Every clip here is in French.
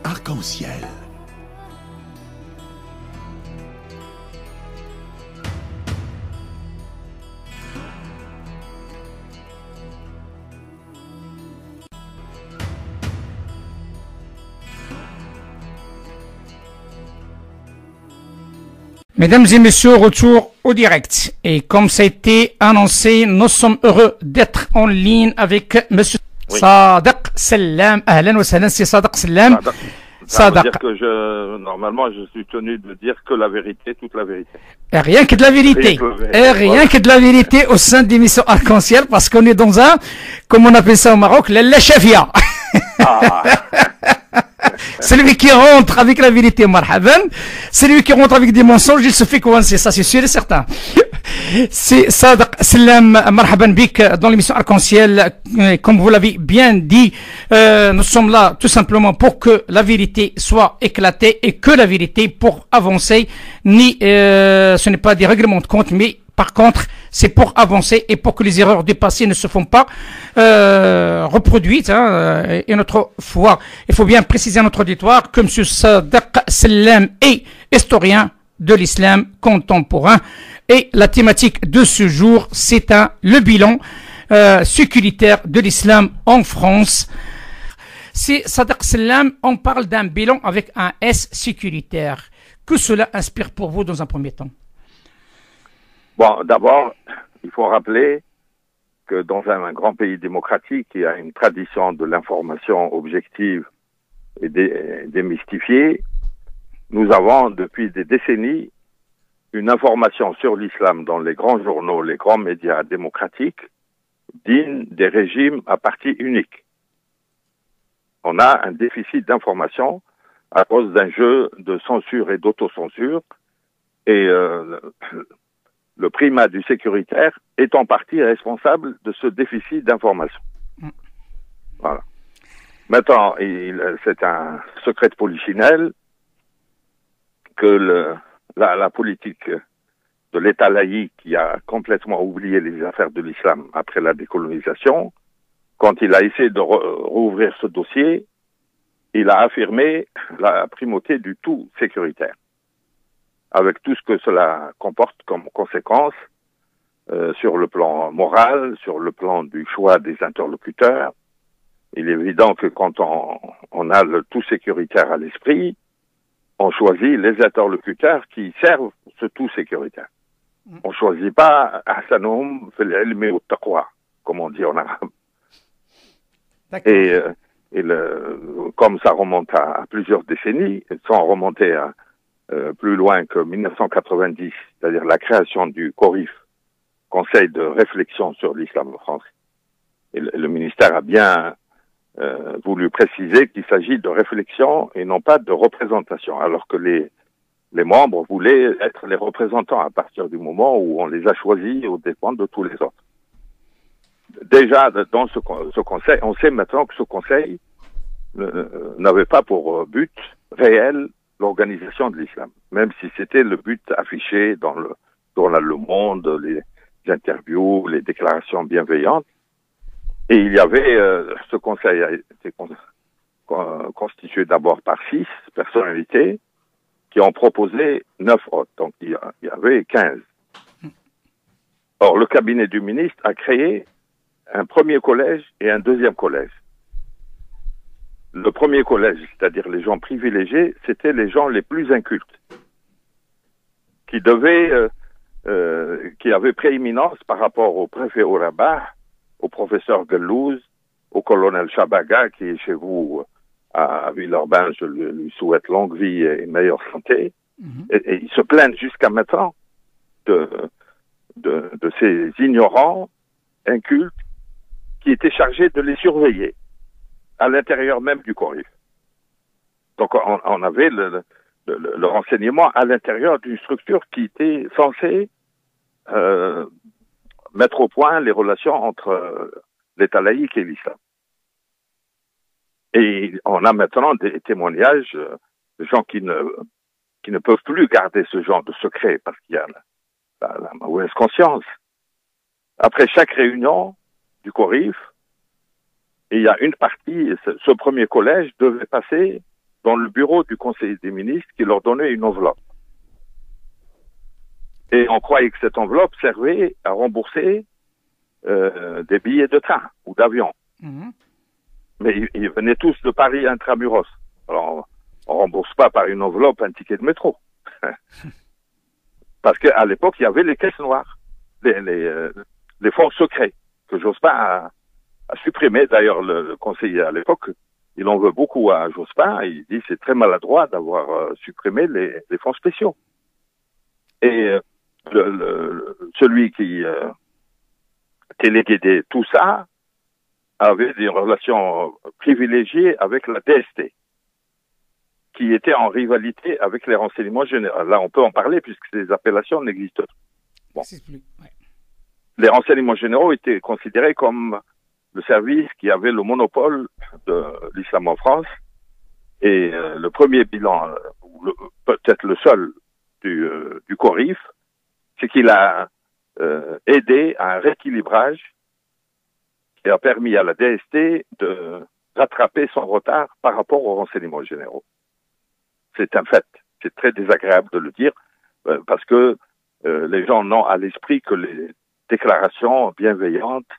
arc-en-ciel. Mesdames et messieurs, retour au direct. Et comme ça a été annoncé, nous sommes heureux d'être en ligne avec monsieur Sadiq Sallam. Ahlan wa sahlan, c'est Sadiq Sallam. Ça veut dire que normalement, je suis tenu de dire que la vérité, toute la vérité. Et rien que de la vérité. Et rien que de la vérité au sein de l'émission Arc-en-Ciel, parce qu'on est dans un, comme on appelle ça au Maroc, la chafia. Ah. Celui qui rentre avec la vérité, marhaban. Celui qui rentre avec des mensonges, il se fait coincer. Ça, c'est sûr et certain. C'est Sadiq Sallam, marhaban bik, dans l'émission Arc-en-Ciel. Comme vous l'avez bien dit, nous sommes là tout simplement pour que la vérité soit éclatée et que la vérité pour avancer. Ce n'est pas des règlements de compte, mais par contre, c'est pour avancer et pour que les erreurs du passé ne se font pas reproduites. Et notre foi, il faut bien préciser à notre auditoire que M. Sadiq Sallam est historien de l'islam contemporain. Et la thématique de ce jour, c'est le bilan sécuritaire de l'islam en France. C'est Sadiq Sallam, on parle d'un bilan avec un S sécuritaire. Que cela inspire pour vous dans un premier temps? Bon, d'abord, il faut rappeler que dans un grand pays démocratique, il y a une tradition de l'information objective et démystifiée. Nous avons, depuis des décennies, une information sur l'islam dans les grands journaux, les grands médias démocratiques, digne des régimes à parti unique. On a un déficit d'information à cause d'un jeu de censure et d'autocensure, et le primat du sécuritaire est en partie responsable de ce déficit d'information. Voilà. Maintenant, c'est un secret de polichinelle que la politique de l'État laïque qui a complètement oublié les affaires de l'islam après la décolonisation, quand il a essayé de rouvrir ce dossier, il a affirmé la primauté du tout sécuritaire, avec tout ce que cela comporte comme conséquence sur le plan moral, sur le plan du choix des interlocuteurs. Il est évident que quand on a le tout sécuritaire à l'esprit, on choisit les interlocuteurs qui servent ce tout sécuritaire. On choisit pas ahsanuhum fil ilmi wat taqwa, comme on dit en arabe. Et comme ça remonte à plusieurs décennies, sans remonter à plus loin que 1990, c'est-à-dire la création du CORIF, Conseil de réflexion sur l'islam en France. Et le ministère a bien voulu préciser qu'il s'agit de réflexion et non pas de représentation, alors que les membres voulaient être les représentants à partir du moment où on les a choisis aux dépens de tous les autres. Déjà, dans ce conseil, on sait maintenant que ce conseil n'avait pas pour but réel l'organisation de l'islam, même si c'était le but affiché dans le journal Le Monde, les interviews, les déclarations bienveillantes. Et il y avait, ce conseil a été constitué d'abord par 6 personnalités qui ont proposé 9 autres, donc il y avait 15. Or, le cabinet du ministre a créé un premier collège et un deuxième collège. Le premier collège, c'est-à-dire les gens privilégiés, c'était les gens les plus incultes, qui avaient prééminence par rapport au préfet au Rabat, au professeur Gellouz, au colonel Chabaga, qui est chez vous à Villeurbanne. Je lui souhaite longue vie et meilleure santé. Et ils se plaignent jusqu'à maintenant de ces ignorants, incultes, qui étaient chargés de les surveiller à l'intérieur même du CORIF. Donc on avait le renseignement à l'intérieur d'une structure qui était censée mettre au point les relations entre l'État laïque et l'islam. Et on a maintenant des témoignages de gens qui ne peuvent plus garder ce genre de secret parce qu'il y a la mauvaise conscience. Après chaque réunion du CORIF, il y a une partie, ce premier collège devait passer dans le bureau du conseiller des ministres qui leur donnait une enveloppe. Et on croyait que cette enveloppe servait à rembourser des billets de train ou d'avion. Mais ils venaient tous de Paris intramuros. Alors, on rembourse pas par une enveloppe un ticket de métro. Parce qu'à l'époque, il y avait les caisses noires, les fonds secrets, que Jospin a supprimé. D'ailleurs, le conseiller à l'époque, il en veut beaucoup à Jospin. Il dit c'est très maladroit d'avoir supprimé les fonds spéciaux. Et celui qui téléguidait tout ça avait des relations privilégiées avec la DST, qui était en rivalité avec les renseignements généraux. Là, on peut en parler puisque ces appellations n'existent pas. Bon. Les renseignements généraux étaient considérés comme le service qui avait le monopole de l'islam en France. Et le premier bilan, peut-être le seul du CORIF, c'est qu'il a aidé à un rééquilibrage qui a permis à la DST de rattraper son retard par rapport aux renseignements généraux. C'est un fait. C'est très désagréable de le dire parce que les gens n'ont à l'esprit que les déclarations bienveillantes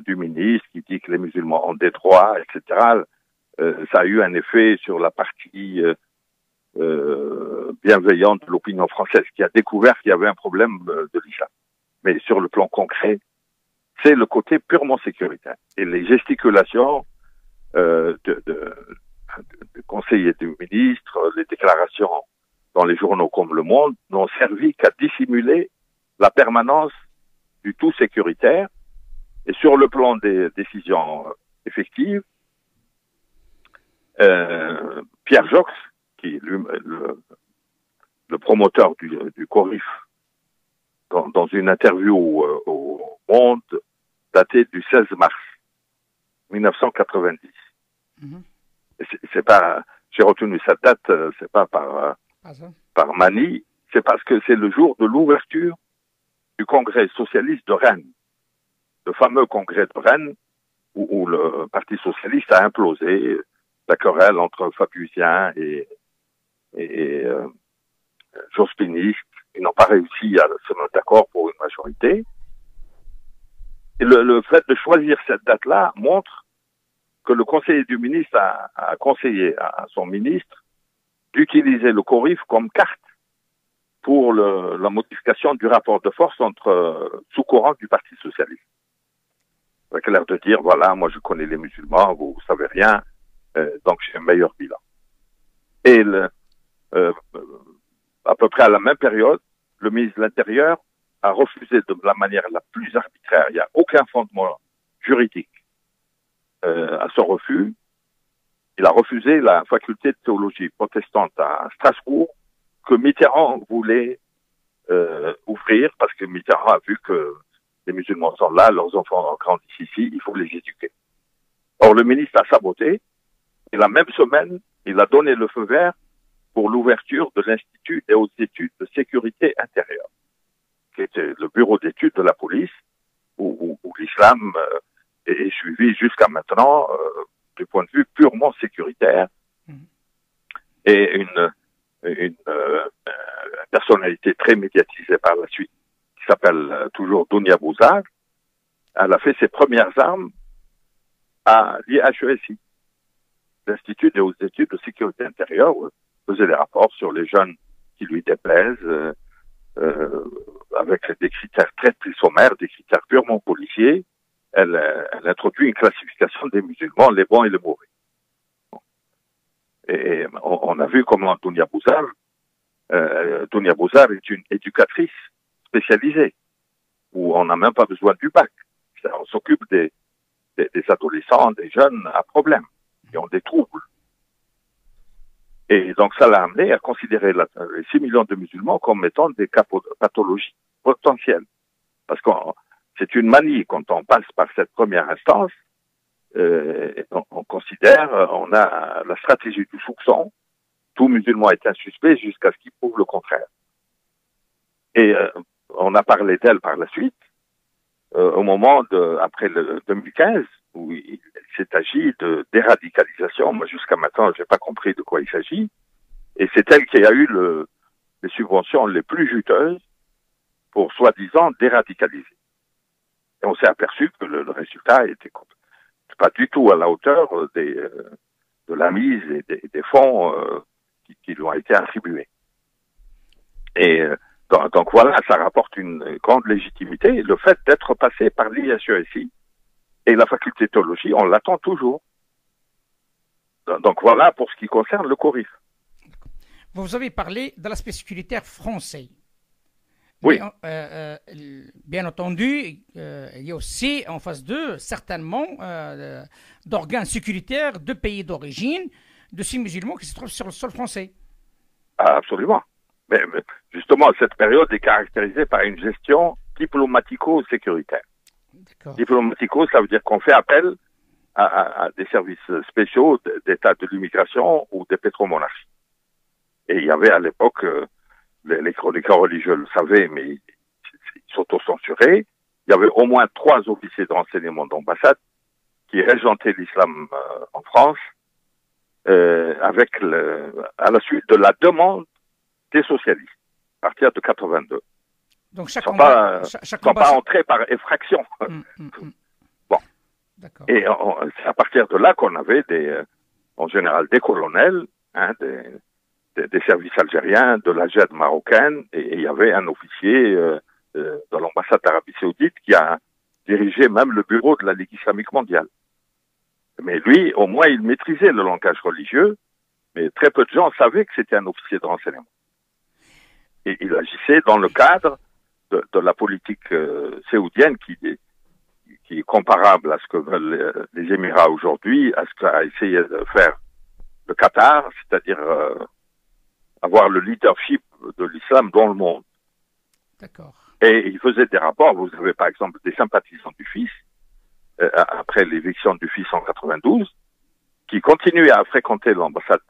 du ministre qui dit que les musulmans ont des droits, etc. Ça a eu un effet sur la partie bienveillante de l'opinion française qui a découvert qu'il y avait un problème de l'islam. Mais sur le plan concret, c'est le côté purement sécuritaire. Et les gesticulations du conseiller du ministre, les déclarations dans les journaux comme Le Monde n'ont servi qu'à dissimuler la permanence du tout sécuritaire. Et sur le plan des décisions effectives, Pierre Jox, qui est le promoteur du CORIF, dans une interview au Monde datée du 16 mars 1990. C'est pas, j'ai retenu cette date, c'est pas par manie, c'est parce que c'est le jour de l'ouverture du congrès socialiste de Rennes, le fameux congrès de Rennes où le Parti socialiste a implosé, la querelle entre Fabiusien et jospinistes. Ils n'ont pas réussi à se mettre d'accord pour une majorité. Et le fait de choisir cette date-là montre que le conseiller du ministre a conseillé à son ministre d'utiliser le CORIF comme carte pour la modification du rapport de force entre sous-courant du Parti socialiste. Avec l'air de dire, voilà, moi je connais les musulmans, vous savez rien, donc j'ai un meilleur bilan. Et à peu près à la même période, le ministre de l'Intérieur a refusé de la manière la plus arbitraire, il n'y a aucun fondement juridique à ce refus. Il a refusé la faculté de théologie protestante à Strasbourg que Mitterrand voulait ouvrir parce que Mitterrand a vu que les musulmans sont là, leurs enfants grandissent ici, il faut les éduquer. Or, le ministre a saboté et la même semaine, il a donné le feu vert pour l'ouverture de l'Institut des hautes études de sécurité intérieure, qui était le bureau d'études de la police où l'islam est suivi jusqu'à maintenant du point de vue purement sécuritaire. Et une personnalité très médiatisée par la suite, qui s'appelle toujours Dounia Bouzar, elle a fait ses premières armes à l'IHESI, l'Institut des hautes études de sécurité intérieure, où elle faisait des rapports sur les jeunes qui lui déplaisent, avec des critères très sommaires, des critères purement policiers. Elle introduit une classification des musulmans, les bons et les mauvais. Et on a vu comment Dounia Bouzar est une éducatrice spécialisée, où on n'a même pas besoin du bac. On s'occupe des adolescents, des jeunes à problème, qui ont des troubles. Et donc ça l'a amené à considérer les 6 millions de musulmans comme étant des cas pathologies potentielles. Parce que c'est une manie, quand on passe par cette première instance, on considère, on a la stratégie du soupçon, tout musulman est un suspect jusqu'à ce qu'il prouve le contraire. Et on a parlé d'elle par la suite, au moment après le 2015, où il s'est agi de déradicalisation. Moi, jusqu'à maintenant, je n'ai pas compris de quoi il s'agit. Et c'est elle qui a eu les subventions les plus juteuses pour soi-disant déradicaliser. Et on s'est aperçu que le résultat était pas du tout à la hauteur de la mise et des fonds qui lui ont été attribués. Et donc voilà, ça rapporte une grande légitimité. Le fait d'être passé par l'ISESI et la faculté de théologie, on l'attend toujours. Donc voilà pour ce qui concerne le CORIF. Vous avez parlé de l'aspect sécuritaire français. Oui. Mais, bien entendu, il y a aussi en face d'eux, certainement, d'organes sécuritaires de pays d'origine de ces musulmans qui se trouvent sur le sol français. Ah, absolument. Mais justement, cette période est caractérisée par une gestion diplomatico-sécuritaire. Diplomatico, ça veut dire qu'on fait appel à des services spéciaux d'État de l'immigration ou des pétromonarchies. Et il y avait à l'époque, les chroniqueurs religieux le savaient, mais ils s'auto-censuraient. Il y avait au moins 3 officiers de renseignement d'ambassade qui régentaient l'islam en France, à la suite de la demande des socialistes, à partir de 82. Donc chaque combat, pas entrés par effraction. Bon. D'accord. Et c'est à partir de là qu'on avait en général des colonels, des services algériens, de la JED marocaine, et il y avait un officier de l'ambassade d'Arabie Saoudite qui a dirigé même le bureau de la Ligue islamique mondiale. Mais lui, au moins, il maîtrisait le langage religieux, mais très peu de gens savaient que c'était un officier de renseignement. Et il agissait dans le cadre de la politique saoudienne qui est comparable à ce que veulent les Émirats aujourd'hui, à ce qu'a essayé de faire le Qatar, c'est-à-dire avoir le leadership de l'islam dans le monde. D'accord. Et il faisait des rapports. Vous avez par exemple des sympathisants du fils, après l'éviction du fils en 92, qui continuaient à fréquenter l'ambassade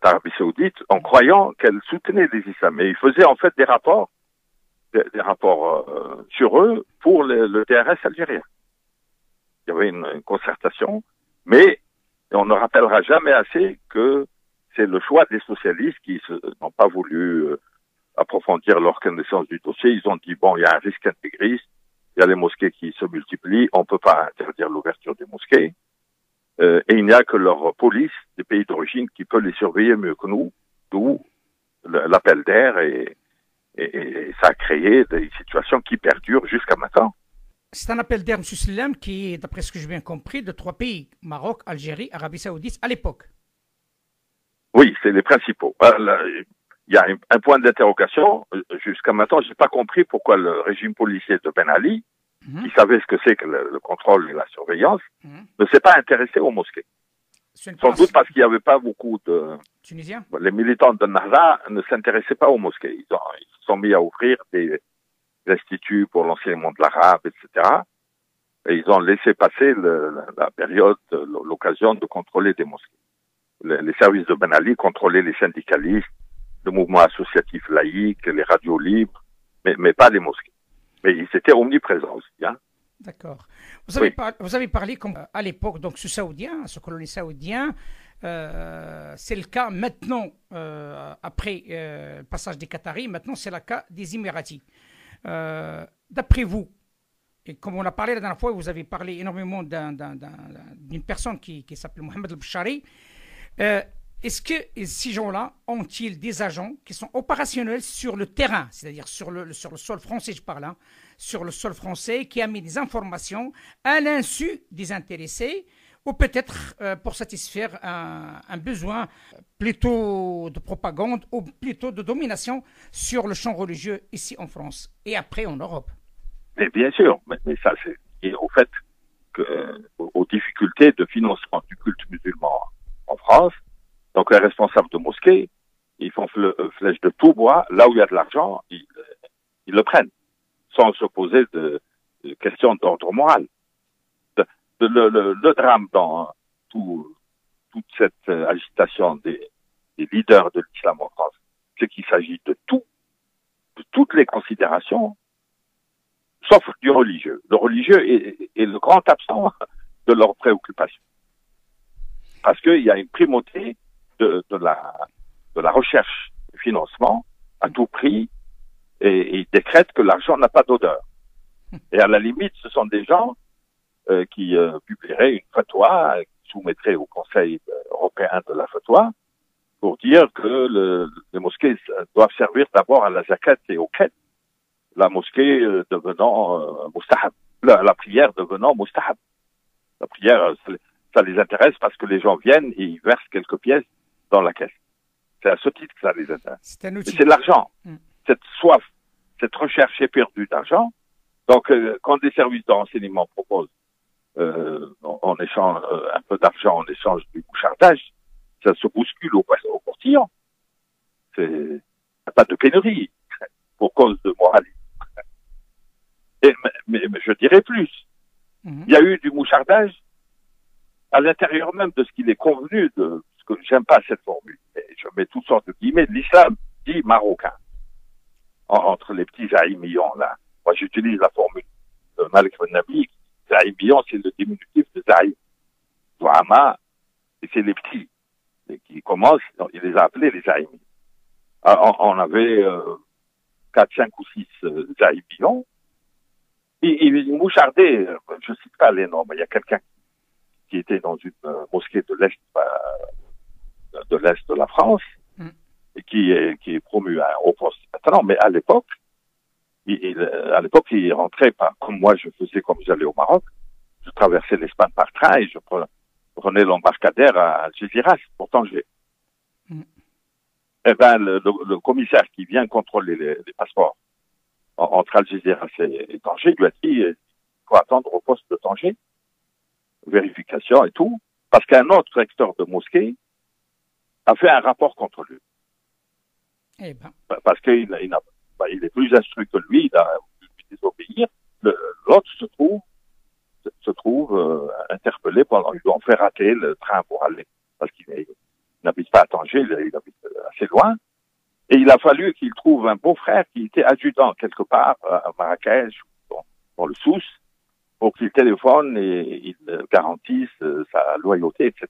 d'Arabie Saoudite en croyant qu'elle soutenait les islams. Et il faisait en fait des rapports sur eux pour le TRS algérien. Il y avait une concertation, mais on ne rappellera jamais assez que c'est le choix des socialistes qui n'ont pas voulu approfondir leur connaissance du dossier. Ils ont dit, bon, il y a un risque intégriste, il y a les mosquées qui se multiplient, on ne peut pas interdire l'ouverture des mosquées. Et il n'y a que leur police des pays d'origine qui peut les surveiller mieux que nous, d'où l'appel d'air et ça a créé des situations qui perdurent jusqu'à maintenant. C'est un appel d'air, M. Salem, qui est, d'après ce que j'ai bien compris, de 3 pays, Maroc, Algérie, Arabie Saoudite, à l'époque. Oui, c'est les principaux. Il y a un point d'interrogation. Jusqu'à maintenant, je n'ai pas compris pourquoi le régime policier de Ben Ali, qui savait ce que c'est que le contrôle et la surveillance, ne s'est pas intéressé aux mosquées. Sans doute parce qu'il n'y avait pas beaucoup de... Tunisiens. Les militants de Nahda ne s'intéressaient pas aux mosquées. Ils se sont mis à ouvrir des instituts pour l'enseignement de l'arabe, etc. Et ils ont laissé passer la période, l'occasion de contrôler des mosquées. Les services de Ben Ali contrôlaient les syndicalistes, le mouvement associatif laïque, les radios libres, mais pas les mosquées. Mais ils étaient omniprésents aussi. Hein. D'accord. Vous avez parlé comme à l'époque, donc ce saoudien, ce colonel saoudien, c'est le cas maintenant, après le passage des Qataris, maintenant c'est le cas des Émiratis. D'après vous, et comme on a parlé la dernière fois, vous avez parlé énormément d'une personne qui s'appelle Mohamed El-Bchari. Est-ce que ces gens-là ont-ils des agents qui sont opérationnels sur le terrain, c'est-à-dire sur le sol français, je parle, hein, sur le sol français, qui a mis des informations à l'insu des intéressés, ou peut-être pour satisfaire un besoin plutôt de propagande ou plutôt de domination sur le champ religieux ici en France et après en Europe? Mais bien sûr, mais ça c'est lié au fait aux difficultés de financement du culte musulman en France. Donc les responsables de mosquées, ils font flèche de tout bois, là où il y a de l'argent, ils le prennent, sans se poser de questions d'ordre moral. Le drame dans toute cette agitation des leaders de l'islam en France, c'est qu'il s'agit de toutes les considérations sauf du religieux. Le religieux est le grand absent de leurs préoccupations. Parce qu'il y a une primauté de la recherche du financement à tout prix, et ils décrètent que l'argent n'a pas d'odeur. Et à la limite, ce sont des gens qui publieraient une fatwa, qui soumettraient au Conseil européen de la fatwa, pour dire que les mosquées doivent servir d'abord à la zakat et au quête, la mosquée devenant mustahab, la prière devenant mustahab. La prière, ça les intéresse parce que les gens viennent et ils versent quelques pièces dans la caisse. C'est à ce titre que ça les intéresse. C'est l'argent, cette soif, cette recherche éperdue d'argent. Donc, quand des services de renseignement proposent en échange un peu d'argent en échange du bouchardage, ça se bouscule au portillon. Il n'y a pas de pénurie pour cause de moralisme. Mais je dirais plus. Il y a eu du mouchardage à l'intérieur même de ce qu'il est convenu de ce que j'aime pas cette formule. Et je mets toutes sortes de guillemets de l'islam dit marocain. Entre les petits zaïmions, là. Moi, j'utilise la formule de Malik Ben Nabi. Zaïmion, c'est le diminutif de Zaïm. Zouama, et c'est les petits. Et qui commencent, il les a appelés les zaïmions. On avait 4, 5 ou 6 zaïmions. Ils mouchardaient, je ne cite pas les noms, mais il y a quelqu'un qui était dans une mosquée de l'Est de la France, et qui est promu au poste maintenant, mais à l'époque, il rentrait pas comme moi je faisais comme j'allais au Maroc. Je traversais l'Espagne par train et je prenais l'embarcadère à Algeciras pour Tanger. Eh ben, le commissaire qui vient contrôler les passeports entre Algeciras et Tanger lui a dit il faut attendre au poste de Tanger, vérification et tout, parce qu'un autre recteur de mosquée a fait un rapport contre lui. Eh ben. Parce qu'il est plus instruit que lui, il a voulu lui désobéir. L'autre se trouve interpellé pendant ils lui ont fait rater le train pour aller, parce qu'il n'habite pas à Tanger, il habite assez loin. Et il a fallu qu'il trouve un beau-frère qui était adjudant quelque part à Marrakech, dans le Sousse, pour qu'il téléphone et il garantisse sa loyauté, etc.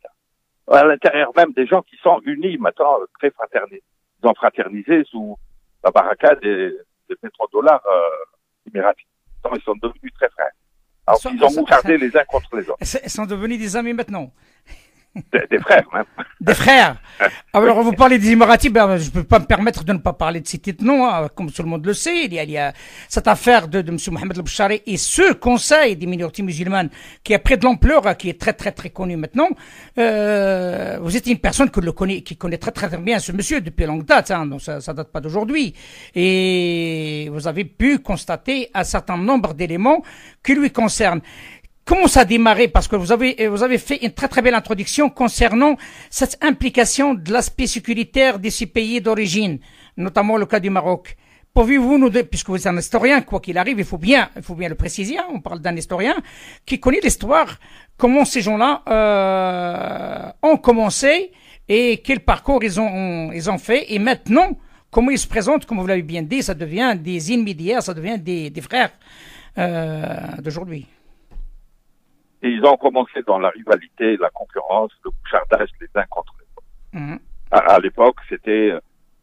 À l'intérieur même des gens qui sont unis maintenant, très fraternisés. Ils ont fraternisé sous la barricade des pétrodollars émiratis. Ils sont devenus très frères. Alors ils ont mouchardé les uns contre les autres. Ils sont devenus des amis maintenant. Des frères, même. Des frères. Alors, vous parlez des Émiratis, ben, je ne peux pas me permettre de ne pas parler de ces titres, non, hein, comme tout le monde le sait. Il y a cette affaire de M. Mohamed El-Bouchari et ce conseil des minorités musulmanes qui a pris de l'ampleur, qui est très, très, très connu maintenant. Vous êtes une personne qui connaît très, très, très bien ce monsieur depuis longue date, hein, donc ça date pas d'aujourd'hui. Et vous avez pu constater un certain nombre d'éléments qui lui concernent. Comment ça a démarré? Parce que vous avez fait une très très belle introduction concernant cette implication de l'aspect sécuritaire de ces pays d'origine, notamment le cas du Maroc. Pouvez-vous puisque vous êtes un historien, quoi qu'il arrive, il faut bien le préciser, hein, on parle d'un historien qui connaît l'histoire, comment ces gens-là ont commencé et quel parcours ils ont fait, et maintenant, comment ils se présentent, comme vous l'avez bien dit, ça devient des ennemis d'hier, ça devient des frères d'aujourd'hui. Et ils ont commencé dans la rivalité, la concurrence, le bouchardage les uns contre les autres. À l'époque, c'était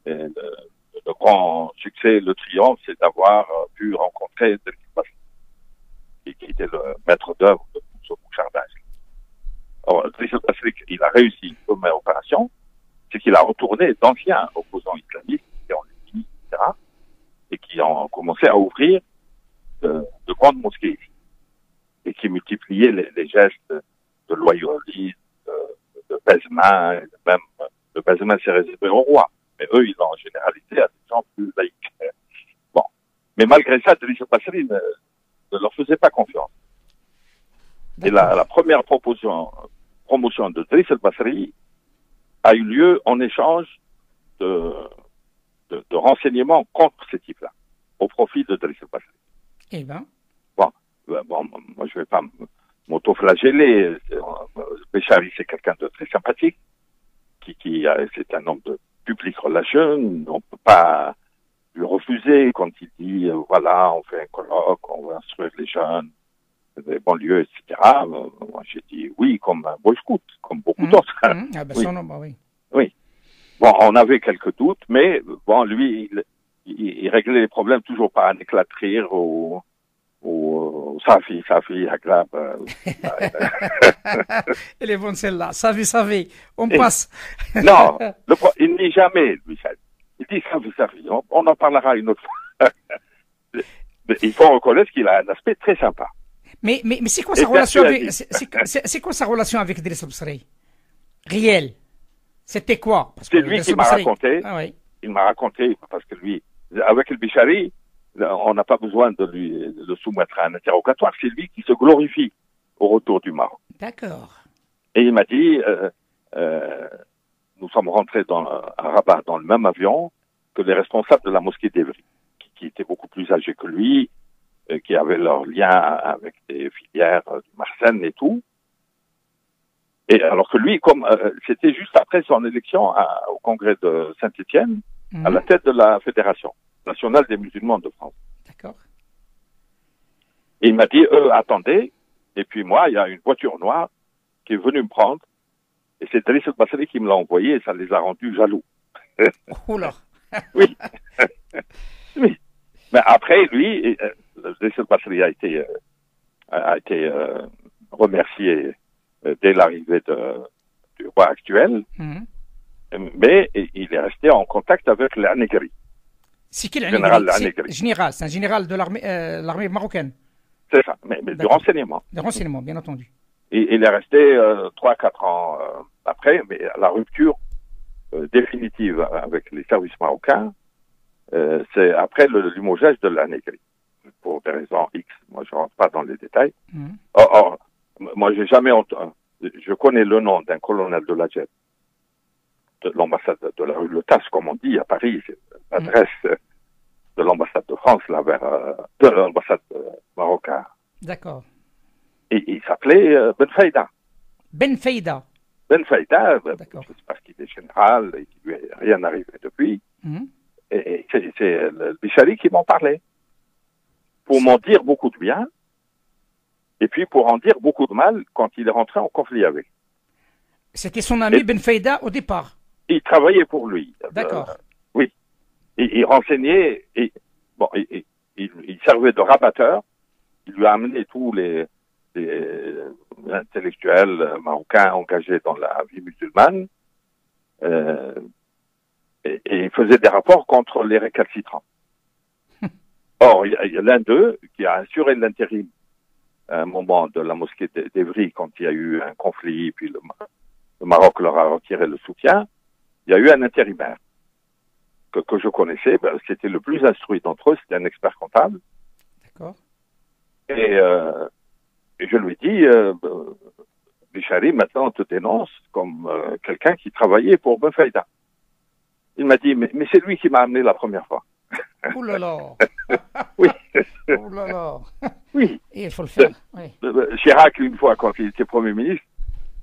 le grand succès, le triomphe, c'est d'avoir pu rencontrer Driss El-Basri, qui était le maître d'œuvre de tout ce bouchardage. Alors, Driss El-Basri, il a réussi une première opération, c'est qu'il a retourné d'anciens opposants islamistes qui ont les unis, etc., et qui ont commencé à ouvrir de grandes mosquées ici, et qui multipliait les gestes de loyauté, de baise-main, même le baise-main c'est réservé au roi. Mais eux, ils l'ont généralisé à des gens plus laïcs. Bon. Mais malgré ça, Driss El-Basri ne leur faisait pas confiance. Et la première promotion de Driss El-Basri a eu lieu en échange de renseignements contre ces types-là, au profit de Driss El-Basri. Eh ben. Bon, moi je vais pas m'auto-flageller. Béchari, c'est quelqu'un de très sympathique, c'est un homme de public relation. On peut pas lui refuser quand il dit, voilà, on fait un colloque, on va instruire les jeunes des banlieues, etc. Moi, j'ai dit oui, comme un boy scout, comme beaucoup d'autres. Ah ben Oui. ça, non, bah oui. Oui. Bon, on avait quelques doutes, mais bon, lui, il réglait les problèmes toujours par un éclat de rire ou Safi, Aglab. Elle est bonne celle-là. Savi, on passe. Non, il ne dit jamais, lui, ça. Il dit Safi. On en parlera une autre fois. Mais il faut reconnaître qu'il a un aspect très sympa. Mais c'est quoi sa relation avec c'est quoi sa relation avec Idriss Al-Bsri? Réel. C'était quoi? C'est lui qui m'a raconté. Ah, oui. Il m'a raconté parce que lui, avec le Bichari, on n'a pas besoin de le soumettre à un interrogatoire. C'est lui qui se glorifie au retour du Maroc. D'accord. Et il m'a dit, nous sommes rentrés à Rabat dans le même avion que les responsables de la mosquée d'Evry, qui étaient beaucoup plus âgés que lui, qui avaient leur lien avec des filières du Marsen et tout. Et alors que lui, comme c'était juste après son élection au congrès de Saint-Étienne, à la tête de la Fédération nationale des musulmans de France. D'accord. Et il m'a dit, attendez, et puis moi, il y a une voiture noire qui est venue me prendre, et c'est Idriss Al-Bsri qui me l'a envoyé, et ça les a rendus jaloux. Oula. Oui. Oui. Mais après, lui, Idriss Al-Bsri a été remercié dès l'arrivée du roi actuel, mais il est resté en contact avec l'Anegri. C'est qui général l'Anegri? Général, c'est un général de l'armée marocaine. C'est ça, mais du renseignement. Du renseignement, bien entendu. Et il est resté 3-4 ans après, mais la rupture définitive avec les services marocains, c'est après le limogeage de l'Anegri, pour des raisons X. Moi, je ne rentre pas dans les détails. Or, moi, j'ai jamais entendu. Je connais le nom d'un colonel de la JEP, de l'ambassade de la rue Le Tasse, comme on dit à Paris, c'est l'adresse de l'ambassade de France, là, de l'ambassade marocaine. D'accord. Et il s'appelait Ben Faïda. Ben Faïda. Ben Faïda, D'accord. c'est parce qu'il est général et qu'il lui est rien arrivé depuis. Et c'est le Bichari qui m'en parlait. Pour m'en dire beaucoup de bien, et puis pour en dire beaucoup de mal quand il est rentré en conflit avec. C'était son ami Ben Faïda au départ. Il travaillait pour lui. D'accord. Oui. Il renseignait, il servait de rabatteur. Il lui a amené tous les intellectuels marocains engagés dans la vie musulmane. Et il faisait des rapports contre les récalcitrants. Or, il y a l'un d'eux qui a assuré l'intérim à un moment de la mosquée d'Evry quand il y a eu un conflit, puis le Maroc leur a retiré le soutien. Il y a eu un intérimaire que je connaissais. C'était le plus instruit d'entre eux, c'était un expert comptable. D'accord. Et je lui ai dit, Bichari, maintenant, on te dénonce comme quelqu'un qui travaillait pour Ben Faïda. Il m'a dit, mais c'est lui qui m'a amené la première fois. Ouh là là. Oui. Ouh là là. Oui. Et il faut le faire. Oui. Chirac, une fois, quand il était Premier ministre,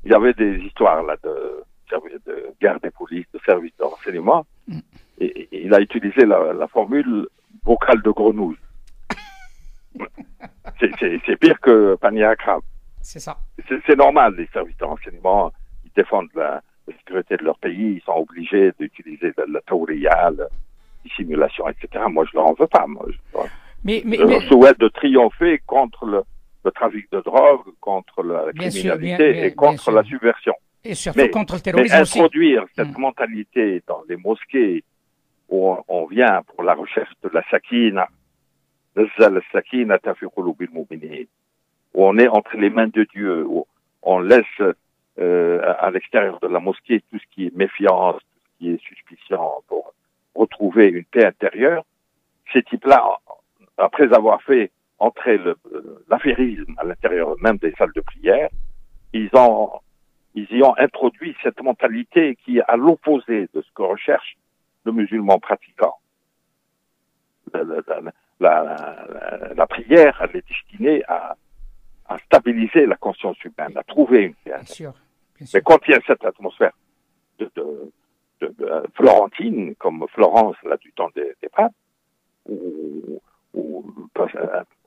il y avait des histoires là de garde des polices, de services de renseignement. Et il a utilisé la formule vocale de grenouille. C'est pire que panier à crabe. C'est ça. C'est normal, les services de renseignement, ils défendent la sécurité de leur pays, ils sont obligés d'utiliser la théoria, la dissimulation, etc. Moi, je leur en veux pas. Moi, je souhaite de triompher contre le trafic de drogue, contre la criminalité et contre la subversion. Et surtout contre le terrorisme mais aussi. Introduire cette mentalité dans les mosquées où on vient pour la recherche de la sakina, où on est entre les mains de Dieu, où on laisse à l'extérieur de la mosquée tout ce qui est méfiance, tout ce qui est suspicion pour retrouver une paix intérieure. Ces types-là, après avoir fait entrer l'affairisme à l'intérieur même des salles de prière, ils y ont introduit cette mentalité qui est à l'opposé de ce que recherche le musulman pratiquant. La prière, elle est destinée à stabiliser la conscience humaine, à trouver une paix. Bien sûr. Mais quand il y a cette atmosphère de florentine, comme Florence, là, du temps des papes,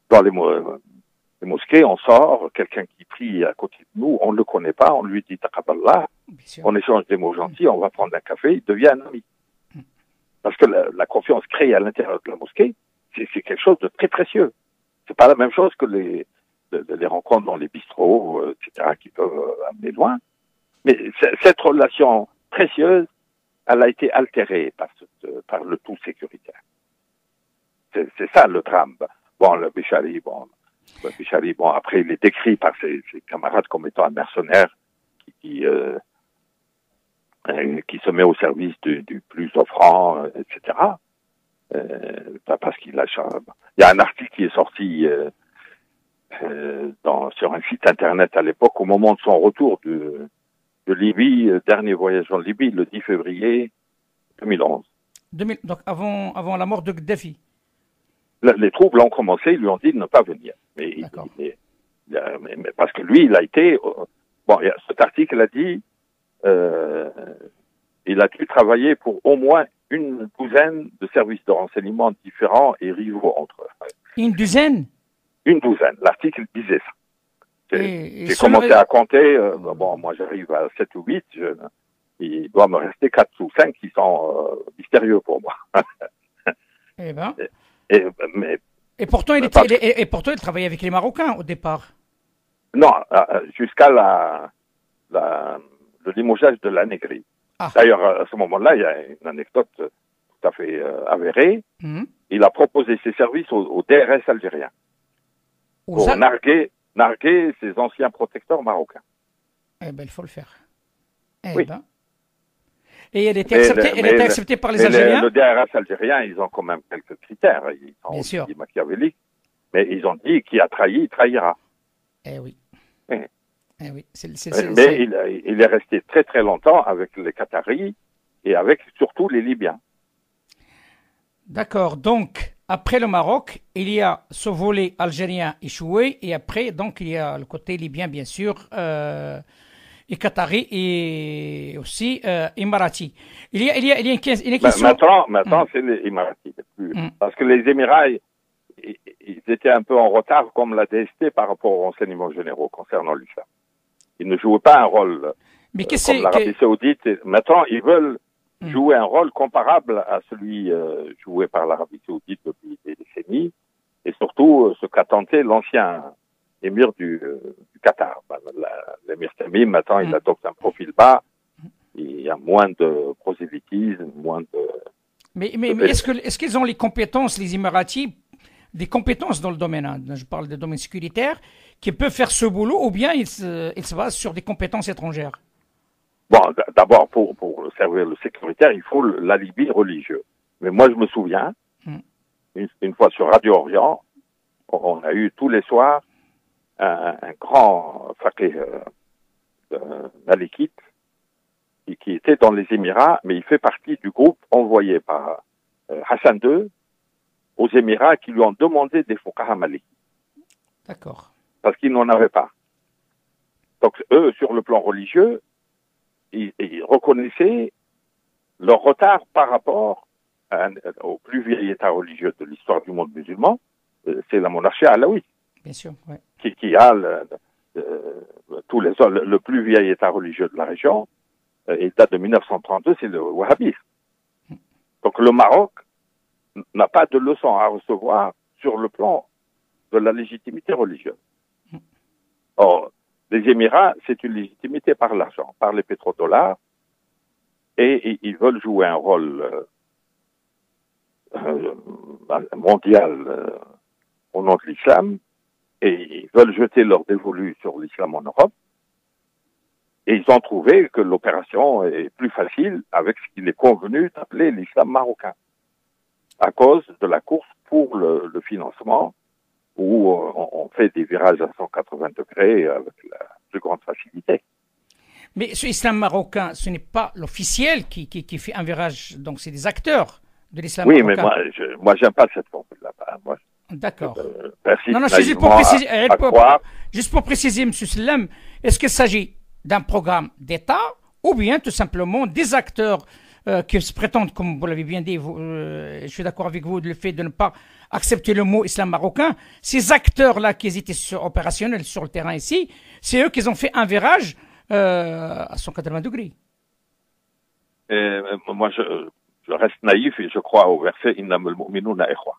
dans les mosquées, on sort, quelqu'un qui prie à côté de nous, on ne le connaît pas, on lui dit taqabballah, on échange des mots gentils, on va prendre un café, il devient un ami. Parce que la confiance créée à l'intérieur de la mosquée, c'est quelque chose de très précieux. C'est pas la même chose que les rencontres dans les bistrots, etc., qui peuvent amener loin. Mais cette relation précieuse, elle a été altérée par le tout sécuritaire. C'est ça le drame. Bon, le Bichari, après, il est décrit par ses camarades comme étant un mercenaire qui se met au service du plus offrant, etc. Parce qu'il a... Il y a un article qui est sorti sur un site internet à l'époque, au moment de son retour de Libye, dernier voyage en Libye, le 10 février 2011. Donc avant la mort de Gaddafi. Les troubles ont commencé, ils lui ont dit de ne pas venir. Mais parce que lui, il a été... cet article a dit... il a dû travailler pour au moins une douzaine de services de renseignement différents et rivaux entre eux. Une douzaine? Une douzaine. L'article disait ça. J'ai commencé à compter. Moi j'arrive à 7 ou 8. Il doit me rester 4 ou 5 qui sont mystérieux pour moi. Eh ben. Et pourtant, il travaillait avec les Marocains au départ. Non, jusqu'à le limogeage de la Negri. Ah. D'ailleurs, à ce moment-là, il y a une anecdote tout à fait avérée. Il a proposé ses services au DRS algérien pour narguer ses anciens protecteurs marocains. Eh bien, il faut le faire. Oui. Et elle était acceptée par les Algériens. Le DRS algérien, ils ont quand même quelques critères. Ils sont bien sûr machiavéliques. Mais ils ont dit qui a trahi, il trahira. Eh oui. Mais il est resté très très longtemps avec les Qataris et avec surtout les Libyens. D'accord. Donc, après le Maroc, il y a ce volet algérien échoué et après, donc, il y a le côté libyen, bien sûr, et Qatari et aussi Émirati. Il y a une question... Maintenant, c'est les Émiratis. Parce que les Émirats... Ils étaient un peu en retard comme la DST par rapport aux renseignements généraux concernant l'islam. Ils ne jouaient pas un rôle comme l'Arabie Saoudite. Maintenant, ils veulent jouer un rôle comparable à celui joué par l'Arabie Saoudite depuis des décennies, et surtout ce qu'a tenté l'ancien émir du Qatar. L'émir Tamim, maintenant, il adopte un profil bas. Il y a moins de prosélytisme, moins de... Mais est-ce qu'ils ont les compétences, les Émiratis, des compétences dans le domaine, je parle de domaine sécuritaire, qui peuvent faire ce boulot, ou bien ils se basent sur des compétences étrangères? Bon, d'abord, pour servir le sécuritaire, il faut l'alibi religieux. Mais moi, je me souviens, une fois sur Radio Orient, on a eu tous les soirs un grand faqih malikite qui était dans les Émirats, mais il fait partie du groupe envoyé par Hassan II aux Émirats qui lui ont demandé des fuqaha malikites. D'accord. Parce qu'ils n'en avaient pas. Donc, eux, sur le plan religieux, ils reconnaissaient leur retard par rapport au plus vieil état religieux de l'histoire du monde musulman, c'est la monarchie alaouite. Bien sûr, ouais. Qui a le plus vieil état religieux de la région, il date de 1932, c'est le wahhabisme. Donc, le Maroc n'a pas de leçon à recevoir sur le plan de la légitimité religieuse. Or, les Émirats, c'est une légitimité par l'argent, par les pétrodollars, et ils veulent jouer un rôle mondial au nom de l'islam, et ils veulent jeter leur dévolu sur l'islam en Europe, et ils ont trouvé que l'opération est plus facile avec ce qu'il est convenu d'appeler l'islam marocain, à cause de la course pour le financement, où on fait des virages à 180 degrés avec la plus grande facilité. Mais ce islam marocain, ce n'est pas l'officiel qui fait un virage, donc c'est des acteurs de l'islam marocain. Oui, mais moi j'aime pas cette formule-là. D'accord. Non, c'est juste pour préciser, juste pour préciser, M. Salem, est-ce qu'il s'agit d'un programme d'État ou bien tout simplement des acteurs qui se prétendent, comme vous l'avez bien dit, je suis d'accord avec vous, le fait de ne pas accepter le mot islam marocain, ces acteurs-là qui étaient opérationnels sur le terrain ici, c'est eux qui ont fait un virage à 180 degrés. Moi, je reste naïf et je crois au verset Innamal mu'minuna ikhwa.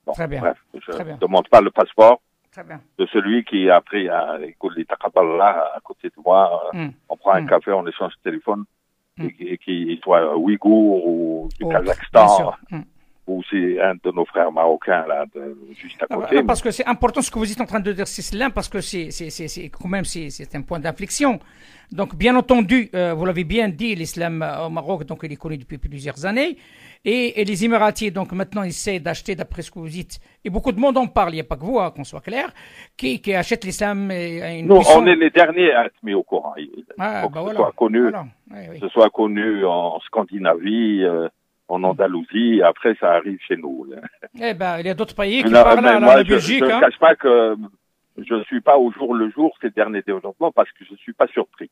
Bon, très bien. Bref, je ne demande pas le passeport de celui qui a pris un taqabballah à côté de moi. On prend un café, on échange le téléphone, et qui soit ouïghour ou du Kazakhstan, ou c'est un de nos frères marocains là, juste à côté. Parce que c'est important ce que vous êtes en train de dire, c'est là, parce que c'est quand même c'est un point d'inflexion. Donc bien entendu, vous l'avez bien dit, l'islam au Maroc, donc il est connu depuis plusieurs années, et les Émiratis donc maintenant essaient d'acheter, d'après ce que vous dites, et beaucoup de monde en parle, il n'y a pas que vous, hein, qu'on soit clair, qui achètent l'islam. Nous, on est les derniers à être mis au courant. Ce soit connu en Scandinavie. En Andalousie, après ça arrive chez nous. Eh ben, il y a d'autres pays qui parlent la Belgique. Je ne cache pas que je ne suis pas au jour le jour ces derniers développements parce que je ne suis pas surpris.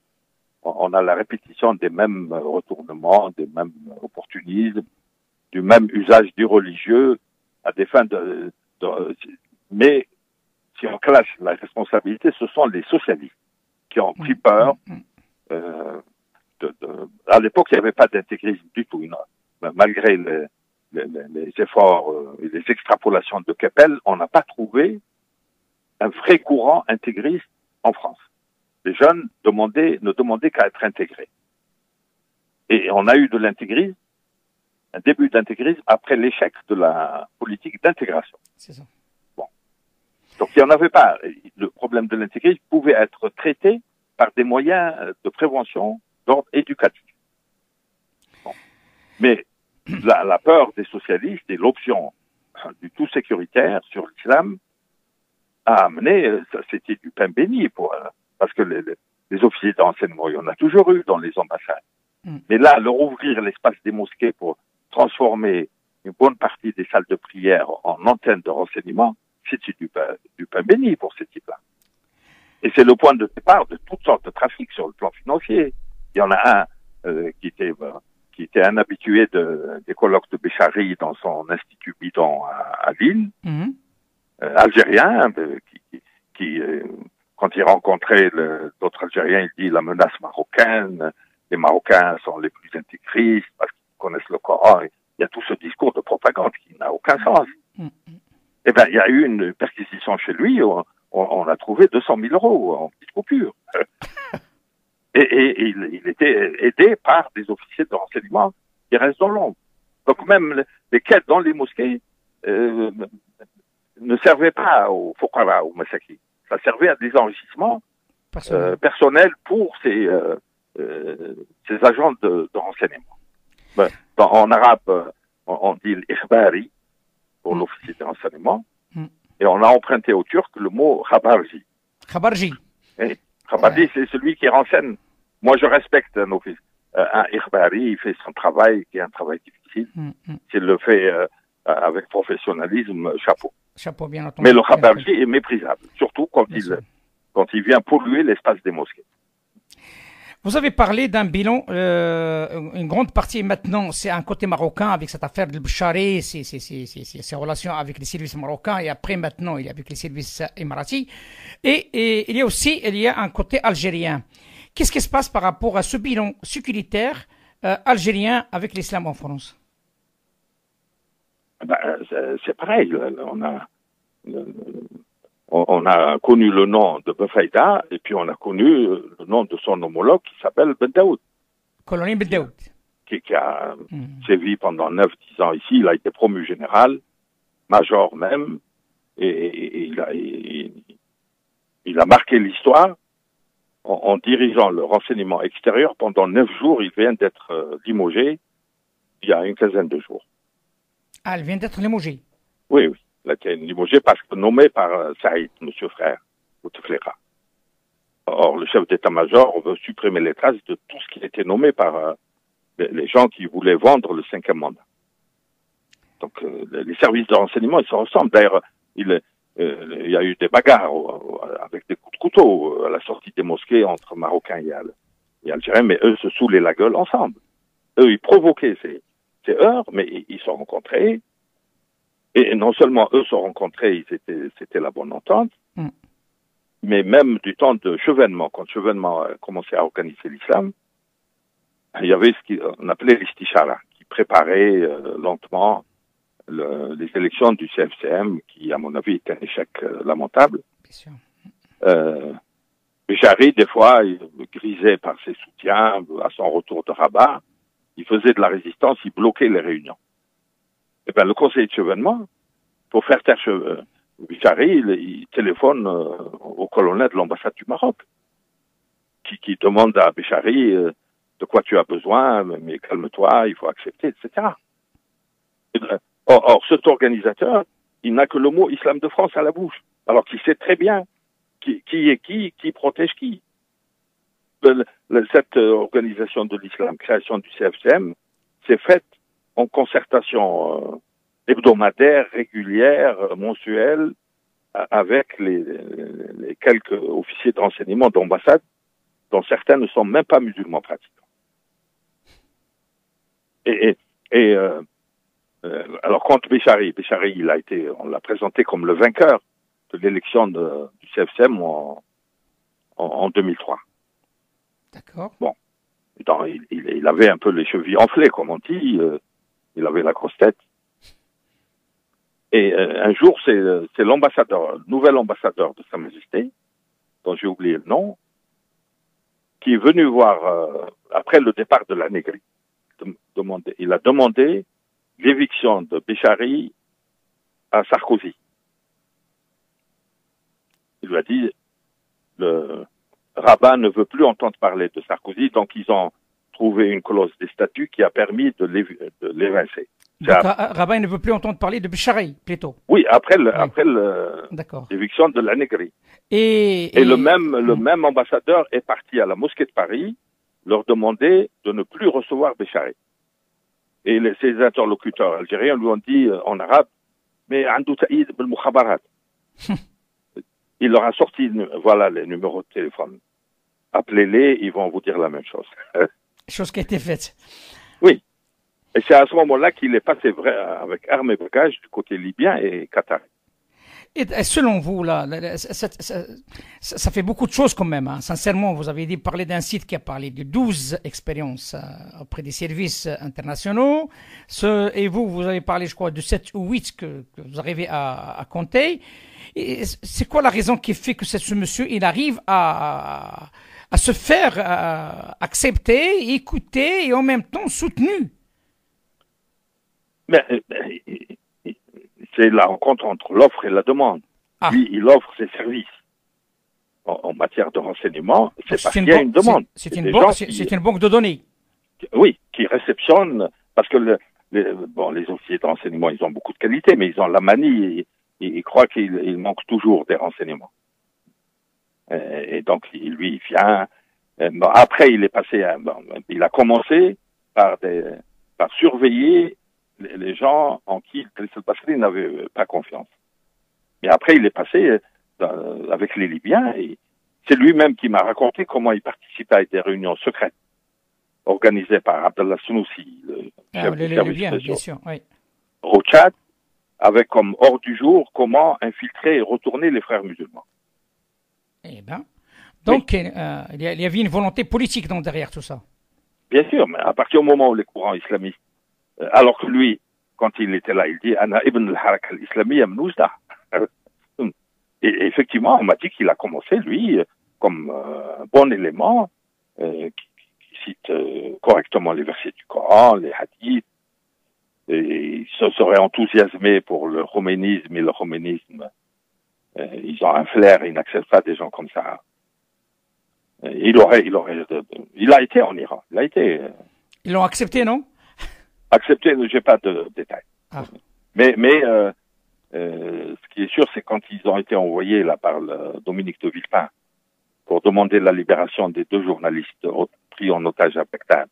On a la répétition des mêmes retournements, des mêmes opportunismes, du même usage du religieux à des fins mais si on classe la responsabilité, ce sont les socialistes qui ont pris peur. À l'époque, il n'y avait pas d'intégrisme du tout. Malgré les efforts et les extrapolations de Keppel, on n'a pas trouvé un vrai courant intégriste en France. Les jeunes ne demandaient qu'à être intégrés. Et on a eu de l'intégrisme, un début d'intégrisme après l'échec de la politique d'intégration. C'est ça. Bon. Donc il n'y en avait pas. Le problème de l'intégrisme pouvait être traité par des moyens de prévention d'ordre éducatif. Bon. Mais la peur des socialistes et l'option du tout sécuritaire sur l'islam a amené, c'était du pain béni parce que les officiers d'enseignement, il y en a toujours eu dans les ambassades. Mais là, leur ouvrir l'espace des mosquées pour transformer une bonne partie des salles de prière en antennes de renseignement, c'était du pain béni pour ces types-là. Et c'est le point de départ de toutes sortes de trafics sur le plan financier. Il y en a un qui était un habitué des colloques de Béchari dans son institut bidon à Lille, algérien, qui quand il rencontrait d'autres Algériens, il dit la menace marocaine, les Marocains sont les plus intégristes parce qu'ils connaissent le Coran. Il y a tout ce discours de propagande qui n'a aucun sens. Eh bien, il y a eu une perquisition chez lui, on a trouvé 200 000 euros en petites coupures. Et il était aidé par des officiers de renseignement qui restent dans l'ombre. Donc même les quêtes dans les mosquées ne servaient pas aux Fouqara, aux Massaki. Ça servait à des enrichissements personnels pour ces agents de renseignement. En arabe, on dit l'ikhbari pour l'officier de renseignement, et on a emprunté au turc le mot khabarji. Khabarji. Khabarji, c'est celui qui renseigne. Moi, je respecte un officier. Un ikhbari, il fait son travail, qui est un travail difficile. S'il le fait avec professionnalisme, chapeau. Chapeau, bien entendu. Mais le khabarji est méprisable, surtout quand il vient polluer l'espace des mosquées. Vous avez parlé d'un bilan, une grande partie maintenant, c'est un côté marocain avec cette affaire de Béchari, ses relations avec les services marocains, et après maintenant, il y a avec les services émiratis. Et il y a un côté algérien. Qu'est-ce qui se passe par rapport à ce bilan sécuritaire algérien avec l'islam en France? C'est pareil. On a connu le nom de Befaïda et puis on a connu le nom de son homologue qui s'appelle Ben Daoud. Colonel Ben Daoud. Qui a sévi pendant 9-10 ans ici. Il a été promu général, major même, et il a marqué l'histoire en dirigeant le renseignement extérieur pendant 9 jours. Il vient d'être limogé il y a une quinzaine de jours. Ah, il vient d'être limogé? Oui, oui. Il a été limogé parce que nommé par Saïd, monsieur frère, Bouteflika. Or, le chef d'état-major veut supprimer les traces de tout ce qui a été nommé par les gens qui voulaient vendre le 5e mandat. Donc, les services de renseignement, ils se ressemblent. D'ailleurs, il y a eu des bagarres avec des coups de couteau à la sortie des mosquées entre Marocains et Algériens, mais eux se saoulaient la gueule ensemble. eux, ils provoquaient ces heurts, mais ils se rencontraient. Et non seulement eux se rencontraient, c'était la bonne entente, mais même du temps de Chevènement, quand Chevènement a commencé à organiser l'islam, il y avait ce qu'on appelait l'Istishara, qui préparait lentement les élections du CFCM, qui, à mon avis, était un échec lamentable. Bien sûr. Béchari, des fois, il grisait par ses soutiens à son retour de Rabat. Il faisait de la résistance, il bloquait les réunions. Eh bien, le conseiller de Chevènement, pour faire taire Béchari, il téléphone au colonel de l'ambassade du Maroc, qui demande à Béchari de quoi tu as besoin, mais calme-toi, il faut accepter, etc. Or, cet organisateur, il n'a que le mot Islam de France à la bouche, alors qu'il sait très bien qui est qui protège qui. Cette organisation de l'islam, création du CFCM, c'est faite en concertation hebdomadaire, régulière, mensuelle, avec les quelques officiers de renseignement d'ambassade, dont certains ne sont même pas musulmans pratiquants. Alors, contre Béchari, on l'a présenté comme le vainqueur de l'élection du CFCM en 2003. D'accord. Bon. Il avait un peu les chevilles enflées, comme on dit. Il avait la grosse tête. Et un jour, c'est l'ambassadeur, le nouvel ambassadeur de Sa Majesté, dont j'ai oublié le nom, qui est venu voir, après le départ de la Négri, il a demandé l'éviction de Béchari à Sarkozy. Il lui a dit, le Rabat ne veut plus entendre parler de Sarkozy, donc ils ont trouvé une clause des statuts qui a permis de l'évincer. Rabat ne veut plus entendre parler de Béchari, plutôt. Oui, après l'éviction de la Négri. Et le même ambassadeur est parti à la mosquée de Paris leur demander de ne plus recevoir Béchari. Et ses interlocuteurs algériens lui ont dit en arabe, mais Andou Taïd bil Mukhabarat. Il leur a sorti, voilà, les numéros de téléphone. Appelez-les, ils vont vous dire la même chose. Chose qui a été faite. Oui. Et c'est à ce moment-là qu'il est passé avec armes et bagages du côté libyen et qatar. Et selon vous, là, ça fait beaucoup de choses quand même. Hein. Sincèrement, vous avez parlé d'un site qui a parlé de 12 expériences auprès des services internationaux. Et vous avez parlé, je crois, de 7 ou 8 que vous arrivez à compter. Et c'est quoi la raison qui fait que ce monsieur, il arrive à se faire accepter, écouter et en même temps soutenu? Mais c'est la rencontre entre l'offre et la demande. Lui, il offre ses services en matière de renseignement. C'est parce qu'il y a une demande. C'est une banque de données. Oui, qui réceptionne, parce que les officiers de renseignement, ils ont beaucoup de qualité, mais ils ont la manie, ils croient qu'il manque toujours des renseignements. Et donc, lui, il vient. Après, il est passé, il a commencé par surveiller les gens en qui Faisal Basri n'avait pas confiance. Mais après, il est passé avec les Libyens et c'est lui-même qui m'a raconté comment il participait à des réunions secrètes organisées par Abdallah Snoussi, le chef du service Libyens, bien sûr, oui. Au Tchad, avec comme hors du jour comment infiltrer et retourner les frères musulmans. Eh bien, donc oui. Il y avait une volonté politique derrière tout ça. Bien sûr, mais à partir du moment où les courants islamistes, alors que lui, quand il était là, il dit Ana ibn al-Haraka al-Islamiyya Mnouzda. Et effectivement, on m'a dit qu'il a commencé, lui, comme un bon élément, qui cite correctement les versets du Coran, les hadiths, et il se serait enthousiasmé pour le roménisme et le roménisme. Ils ont un flair, ils n'acceptent pas des gens comme ça. Il a été en Iran. Ils l'ont accepté, non? Accepté, j'ai pas de détails. Ah. Mais ce qui est sûr, c'est quand ils ont été envoyés là par Dominique de Villepin pour demander la libération des 2 journalistes pris en otage à Bagdad.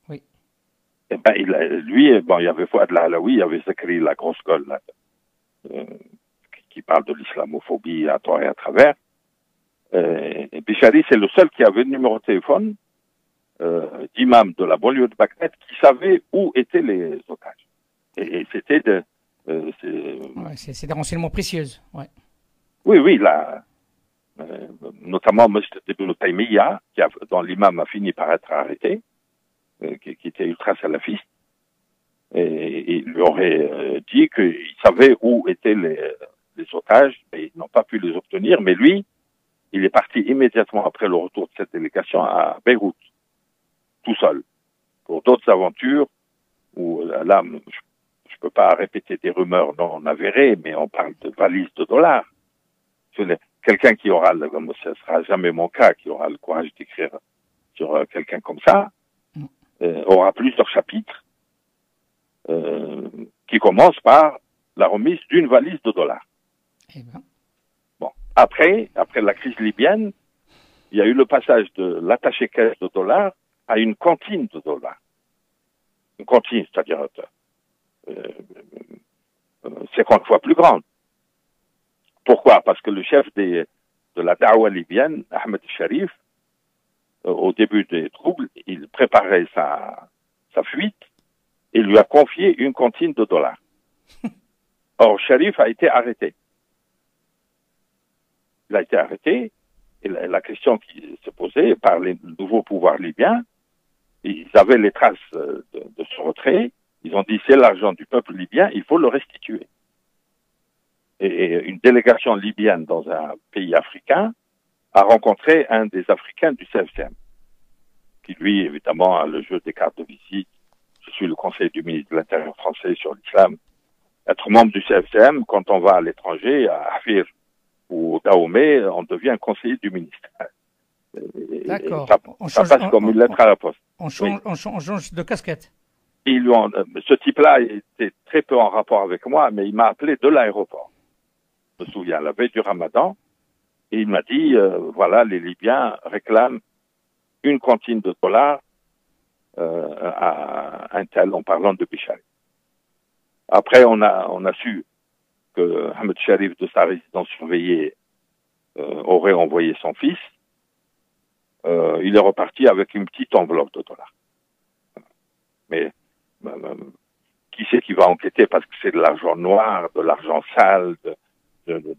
Oui. Et ben, il y avait Fouad Lahlaoui, il y avait Zakri, la grosse gueule, là, qui parle de l'islamophobie à tort et à travers. Et Béchari, c'est le seul qui avait le numéro de téléphone d'imams de la banlieue de Bagdad qui savaient où étaient les otages. Et c'était c'est des renseignements précieux. Ouais. Oui, là, notamment M. Ibn Taymiyyah, dont l'imam a fini par être arrêté, qui était ultra salafiste, et il lui aurait dit qu'il savait où étaient les otages, et ils n'ont pas pu les obtenir, mais lui, il est parti immédiatement après le retour de cette délégation à Beyrouth, tout seul, pour d'autres aventures, où là, je ne peux pas répéter des rumeurs non avérées, mais on parle de valises de dollars. Quelqu'un qui aura, ce ne sera jamais mon cas, qui aura le courage d'écrire sur quelqu'un comme ça, aura plusieurs chapitres qui commencent par la remise d'une valise de dollars. Eh ben. Bon. Après la crise libyenne, il y a eu le passage de l'attaché-caisse de dollars à une cantine de dollars. Une cantine, c'est-à-dire 50 fois plus grande. Pourquoi? Parce que le chef de la Dawa libyenne, Ahmed Sharif, au début des troubles, il préparait sa fuite et lui a confié une cantine de dollars. Or, Sharif a été arrêté. Il a été arrêté et la question qui se posait par les nouveaux pouvoirs libyens, ils avaient les traces de ce retrait. Ils ont dit c'est l'argent du peuple libyen, il faut le restituer. Et une délégation libyenne dans un pays africain a rencontré un des Africains du CFCM, qui lui, évidemment, a le jeu des cartes de visite. Je suis le conseiller du ministre de l'Intérieur français sur l'islam. Être membre du CFCM, quand on va à l'étranger, à Afir ou au Dahomey, on devient conseiller du ministre. D'accord. Ça passe comme une lettre à la poste. On change de casquette. Ce type-là était très peu en rapport avec moi, mais il m'a appelé de l'aéroport. Je me souviens, la veille du Ramadan, et il m'a dit, voilà, les Libyens réclament une cantine de dollars à un tel, en parlant de Bichari. Après, on a su que Ahmed Sharif, de sa résidence surveillée, aurait envoyé son fils. Il est reparti avec une petite enveloppe de dollars. Mais qui c'est qui va enquêter, parce que c'est de l'argent noir, de l'argent sale,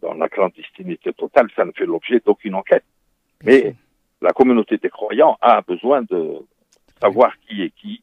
dans la clandestinité totale, ça ne fait l'objet d'aucune enquête. Mais la communauté des croyants a besoin de savoir qui est qui.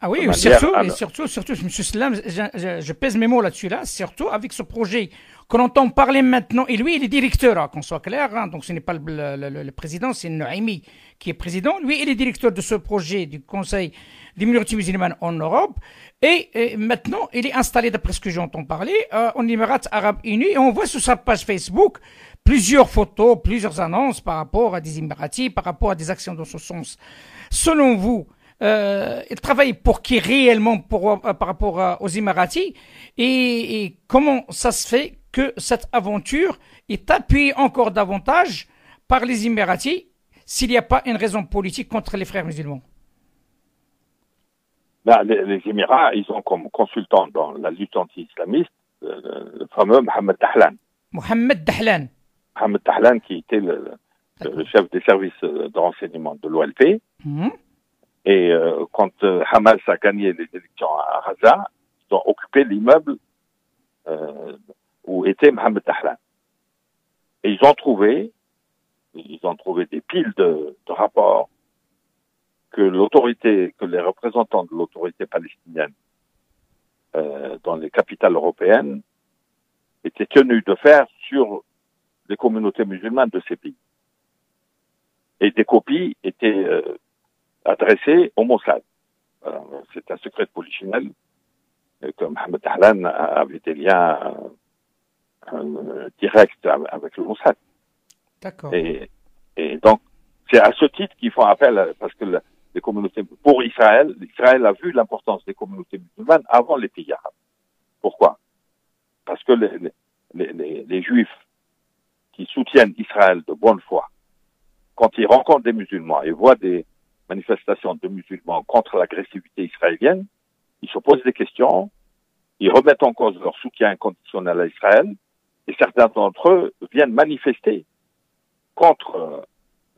Ah oui, surtout, M. Slam, je pèse mes mots là-dessus, surtout avec ce projet qu'on entend parler maintenant, et lui, il est directeur, hein, qu'on soit clair, hein, donc ce n'est pas le président, c'est Noaimi qui est président. Lui, il est directeur de ce projet du Conseil des minorités musulmanes en Europe, et maintenant, il est installé, d'après ce que j'entends parler, en Émirats Arabes Unis, et on voit sur sa page Facebook plusieurs photos, plusieurs annonces par rapport à des Émiratis, par rapport à des actions dans ce sens. Selon vous, il travaille pour qui réellement par rapport aux Émiratis, et comment ça se fait que cette aventure est appuyée encore davantage par les Émiratis s'il n'y a pas une raison politique contre les frères musulmans? Les Émirats, ils ont comme consultant dans la lutte anti-islamiste le fameux Mohamed Dahlan. Mohamed Dahlan. Mohamed Dahlan, qui était le chef des services de renseignement de l'OLP. Et quand Hamas a gagné les élections à Gaza, ils ont occupé l'immeuble où était Mohamed Dahlan. Et ils ont trouvé des piles de rapports que les représentants de l'autorité palestinienne dans les capitales européennes étaient tenus de faire sur les communautés musulmanes de ces pays. Et des copies étaient adressées au Mossad. C'est un secret de polichinelle, que Mohamed Dahlan avait des liens directs avec le Mossad. D'accord. Et donc, c'est à ce titre qu'ils font appel, parce que les communautés, pour Israël a vu l'importance des communautés musulmanes avant les pays arabes. Pourquoi? Parce que les Juifs qui soutiennent Israël de bonne foi, quand ils rencontrent des musulmans et voient des manifestations de musulmans contre l'agressivité israélienne, ils se posent des questions, ils remettent en cause leur soutien inconditionnel à Israël, et certains d'entre eux viennent manifester contre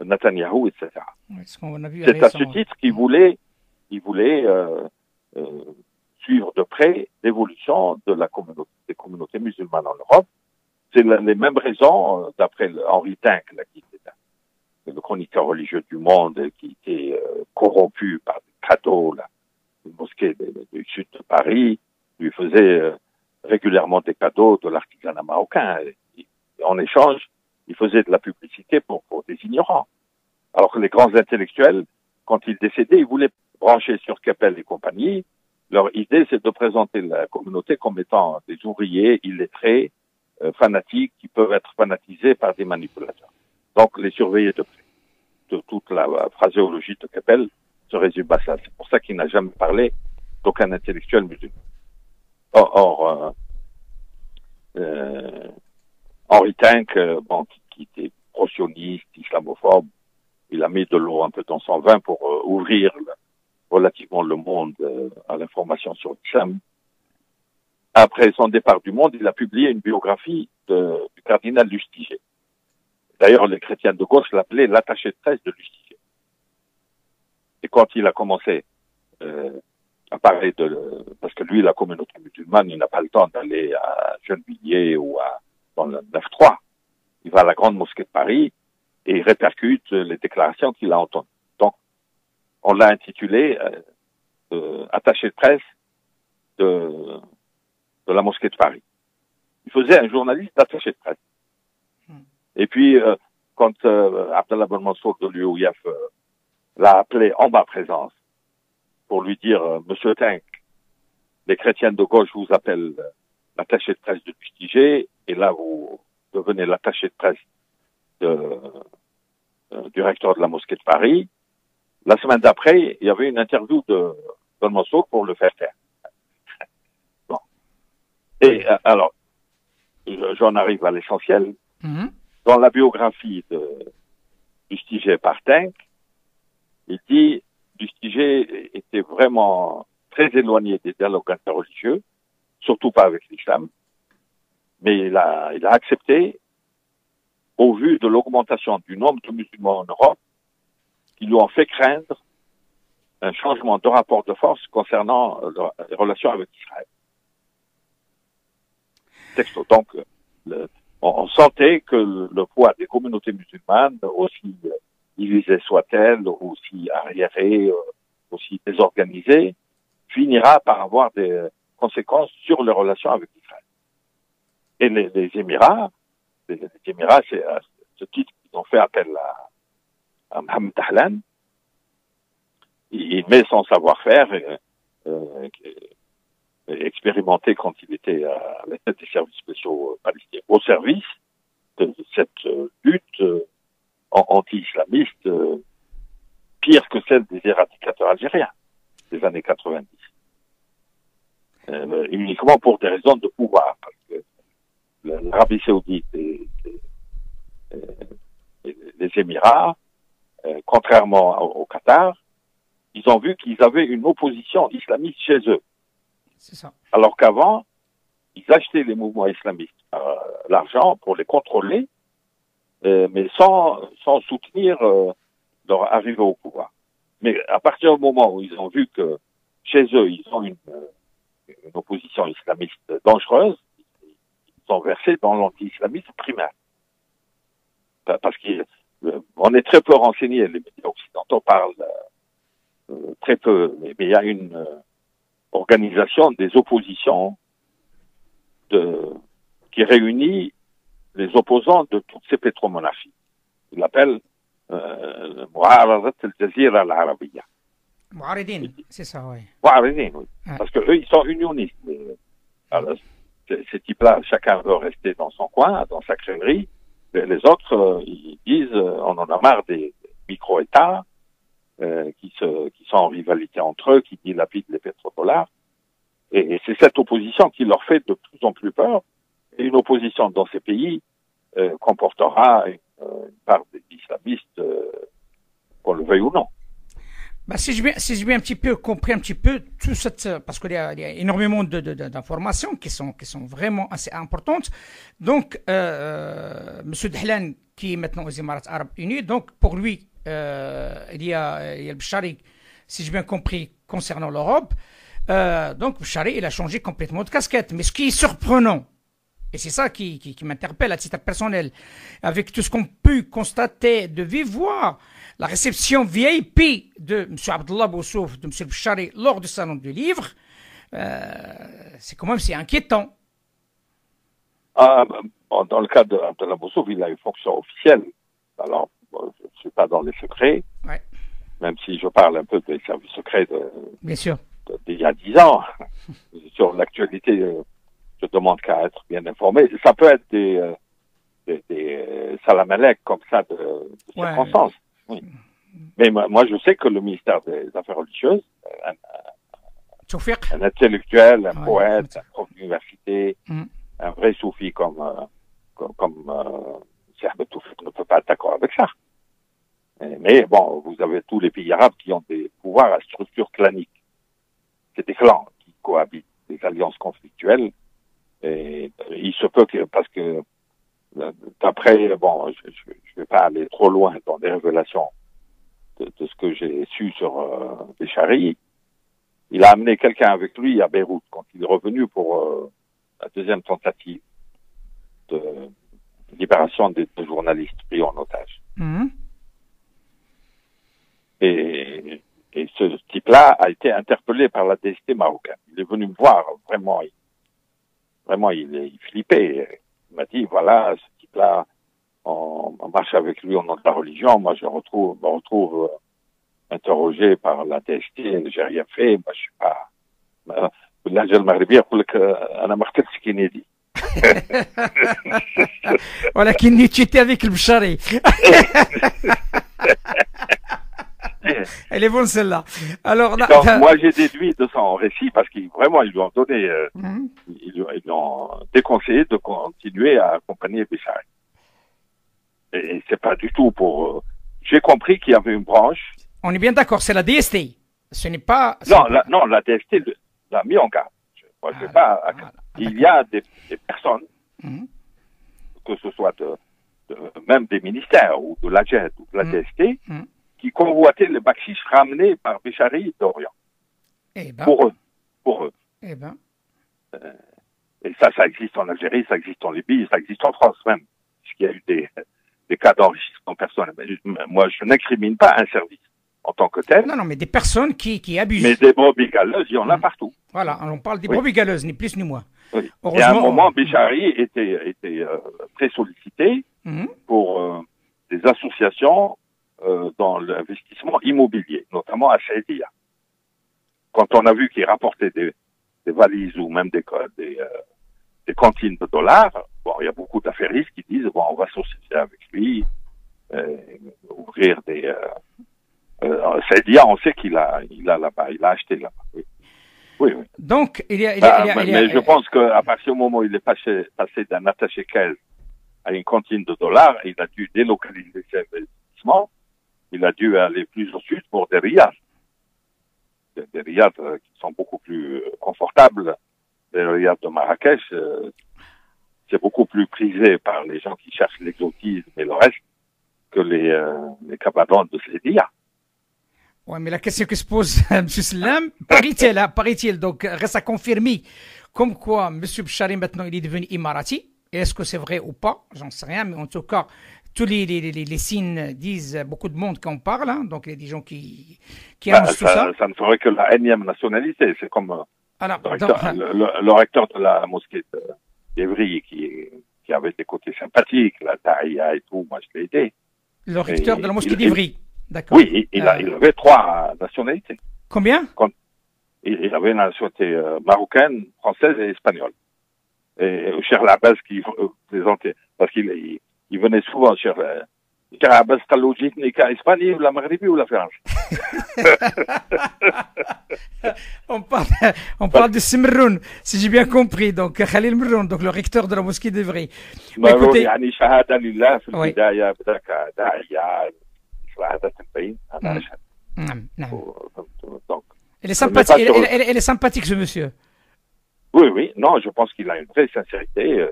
Netanyahou, etc. Oui, c'est à ce titre qu'il voulait suivre de près l'évolution de des communautés musulmanes en Europe. C'est les mêmes raisons, d'après Henri Tinck, là, qui était le chroniqueur religieux du Monde, qui était corrompu par des cadeaux, là, une mosquée du sud de Paris, lui faisait régulièrement des cadeaux de l'artisanat marocain. Et en échange, il faisait de la publicité pour des ignorants. Alors que les grands intellectuels, quand ils décédaient, ils voulaient brancher sur Keppel et compagnie. Leur idée, c'est de présenter la communauté comme étant des ouvriers illettrés, fanatiques, qui peuvent être fanatisés par des manipulateurs. Donc, les surveiller de près. Toute la phraséologie de Keppel se résume à ça. C'est pour ça qu'il n'a jamais parlé d'aucun intellectuel musulman. Or Henri Tinck, qui était pro-sioniste, islamophobe, il a mis de l'eau un peu dans son vin pour ouvrir relativement le monde à l'information sur l'islam. Après son départ du monde, il a publié une biographie du cardinal Lustiger. D'ailleurs, les chrétiens de gauche l'appelaient l'attaché de presse de Lustiger. Et quand il a commencé à parler parce que lui, la communauté musulmane, il n'a pas le temps d'aller à Gennevilliers ou dans le 9-3. Il va à la grande mosquée de Paris et il répercute les déclarations qu'il a entendues. Donc, on l'a intitulé attaché de presse de la mosquée de Paris. Il faisait un journaliste d'attaché de presse. Et puis, quand Abdallah Ben Mansour de l'UOIF l'a appelé en ma présence pour lui dire « Monsieur Tinck, les chrétiens de gauche vous appellent l'attaché de presse de Lustiger, et là vous devenez l'attaché de presse du recteur de la mosquée de Paris ». La semaine d'après, il y avait une interview de Ben Mansour pour le faire taire. Bon. Et alors, j'en arrive à l'essentiel. Dans la biographie de Lustiger par Tinck, il dit Lustiger était vraiment très éloigné des dialogues interreligieux, surtout pas avec l'islam, mais il a accepté, au vu de l'augmentation du nombre de musulmans en Europe, qui lui ont fait craindre un changement de rapport de force concernant les relations avec Israël. Texto. Donc, on sentait que le poids des communautés musulmanes, aussi divisées soient-elles, aussi arriérées, aussi désorganisées, finira par avoir des conséquences sur les relations avec Israël. Et les Émirats, c'est à ce titre qu'ils ont fait appel à Mohamed Dahlan. Il met son savoir-faire expérimenté quand il était à la tête des services spéciaux palestiniens, au service de cette lutte anti-islamiste pire que celle des éradicateurs algériens des années 90. Uniquement pour des raisons de pouvoir, parce que l'Arabie Saoudite et les Émirats, contrairement au Qatar, ils ont vu qu'ils avaient une opposition islamiste chez eux. C'est ça. Alors qu'avant, ils achetaient les mouvements islamistes l'argent pour les contrôler, mais sans soutenir leur arrivée au pouvoir. Mais à partir du moment où ils ont vu que chez eux, ils ont une opposition islamiste dangereuse, ils ont versé dans l'anti-islamisme primaire. Parce qu'on est très peu renseigné, les médias occidentaux parlent très peu, mais il y a une organisation des oppositions qui réunit les opposants de toutes ces pétromonarchies. Il l'appelle Mu'aradat al-Jazira al-Arabiyya. Mu'aridin, c'est ça, oui. Mu'aridin, oui. Parce que eux, ils sont unionistes. Alors, ces types-là, chacun veut rester dans son coin, dans sa crèmerie. Les autres, ils disent, on en a marre des micro-États qui sont en rivalité entre eux, qui dilapident les pétrodollars. Et c'est cette opposition qui leur fait de plus en plus peur. Et une opposition dans ces pays comportera une part d'islamistes, qu'on le veuille ou non. Bah, si je vais un petit peu compris un petit peu tout cette, parce qu'il y a énormément d'informations qui sont vraiment assez importantes. Donc, Monsieur Dahlan, qui est maintenant aux Émirats Arabes Unis. Donc, pour lui, il y a le Bchari, si j'ai bien compris, concernant l'Europe. Donc, Bchari, il a changé complètement de casquette. Mais ce qui est surprenant, et c'est ça qui m'interpelle à titre personnel, avec tout ce qu'on peut constater de vive voix, la réception VIP de M. Abdullah Boussouf, de M. Bchari lors du salon du livre, c'est quand même inquiétant. Dans le cas d'Abdullah Boussouf, il a une fonction officielle. Alors, je ne suis pas dans les secrets, ouais. Même si je parle un peu des services secrets Bien sûr. d'il y a 10 ans. Sur l'actualité, je demande qu'à être bien informé. Ça peut être des salamalek comme ça de circonstances. Oui. Mais moi, je sais que le ministère des Affaires religieuses, un intellectuel, un poète, un prof d'université, un vrai soufi comme Cheikh Toufik ne peut pas être d'accord avec ça. Mais bon, vous avez tous les pays arabes qui ont des pouvoirs à structure clanique. C'est des clans qui cohabitent, des alliances conflictuelles. Et il se peut que, parce que d'après, bon, je vais pas aller trop loin dans des révélations de ce que j'ai su sur Bchari. Il a amené quelqu'un avec lui à Beyrouth quand il est revenu pour la deuxième tentative de libération des journalistes pris en otage. Et ce type-là a été interpellé par la DST marocaine. Il est venu me voir, vraiment, il flippait. Il m'a dit, voilà, ce type-là, on marche avec lui au nom de la religion. Moi, me retrouve interrogé par la DST, j'ai rien fait. Moi, je suis pas... باللهجة المغربية يقول لك أنا ما قتلتش كينيدي. ولكني تشيتي avec le Bchari. Elle est bonne celle-là. Alors, donc, moi j'ai déduit de son récit parce qu'ils lui ont donné, ils lui ont déconseillé de continuer à accompagner Bchari. Et c'est pas du tout pour. J'ai compris qu'il y avait une branche. On est bien d'accord, c'est la DST. Ce n'est pas. Non, la DST l'a mis en garde. Moi, je sais pas. Il y a des personnes, que ce soit même des ministères ou de la JED ou de la DST, qui convoitaient les bakchiches ramenés par Bchari d'Orient. Pour eux. Eh ben. Et ça existe en Algérie, ça existe en Libye, ça existe en France même. Parce qu'il y a eu des cas d'enrichissement personnel. Moi, je n'incrimine pas un service en tant que tel. Non, mais des personnes qui abusent. Mais des brebis galeuses, il y en a partout. Voilà, on parle des brebis galeuses, ni plus ni moins. Oui. Et à un moment, Bchari était très sollicité pour des associations dans l'investissement immobilier, notamment à Saïdia. Quand on a vu qu'il rapportait des valises ou même des cantines de dollars, bon, il y a beaucoup d'affairistes qui disent, bon, on va s'associer avec lui, ouvrir des... Saïdia, on sait qu'il a là-bas, il a acheté là-bas. Oui. Donc, mais je pense qu'à partir du moment où il est passé d'un attaché caisse à une cantine de dollars, il a dû délocaliser ses investissements. Il a dû aller plus au sud pour des riads. Des riads qui sont beaucoup plus confortables. Les riads de Marrakech, c'est beaucoup plus prisé par les gens qui cherchent l'exotisme et le reste que les cabadons de Saïdia. Oui, mais la question qui se pose, M. Salam, paraît-il, donc reste à confirmer, comme quoi M. Bchari maintenant il est devenu émirati. Est-ce que c'est vrai ou pas? J'en sais rien, mais en tout cas, tous les signes disent beaucoup de monde quand on parle, hein, donc il y a des gens qui annoncent tout ça. Ça ne ferait que la énième nationalité, c'est comme le recteur de la mosquée d'Evry qui avait des côtés sympathiques, la Taïa et tout, moi je l'ai aidé. Le recteur de la mosquée d'Evry. D'accord. Oui, il avait 3 nationalités. Combien? Il avait une nationalité marocaine, française et espagnole. Et Cheikh Abbas qui présentait, parce qu'il venait souvent, Cheikh Abbas, قال له جيتني كإسباني ولا مغربي ولا فرنسي. On parle de Simroun, si j'ai bien compris, donc Khalil Mroun, donc le recteur de la mosquée d'Evry. Écoutez, يعني شهادة لله في البداية بدأ كداعية. Elle est sympathique, ce monsieur. Oui, non, je pense qu'il a une vraie sincérité,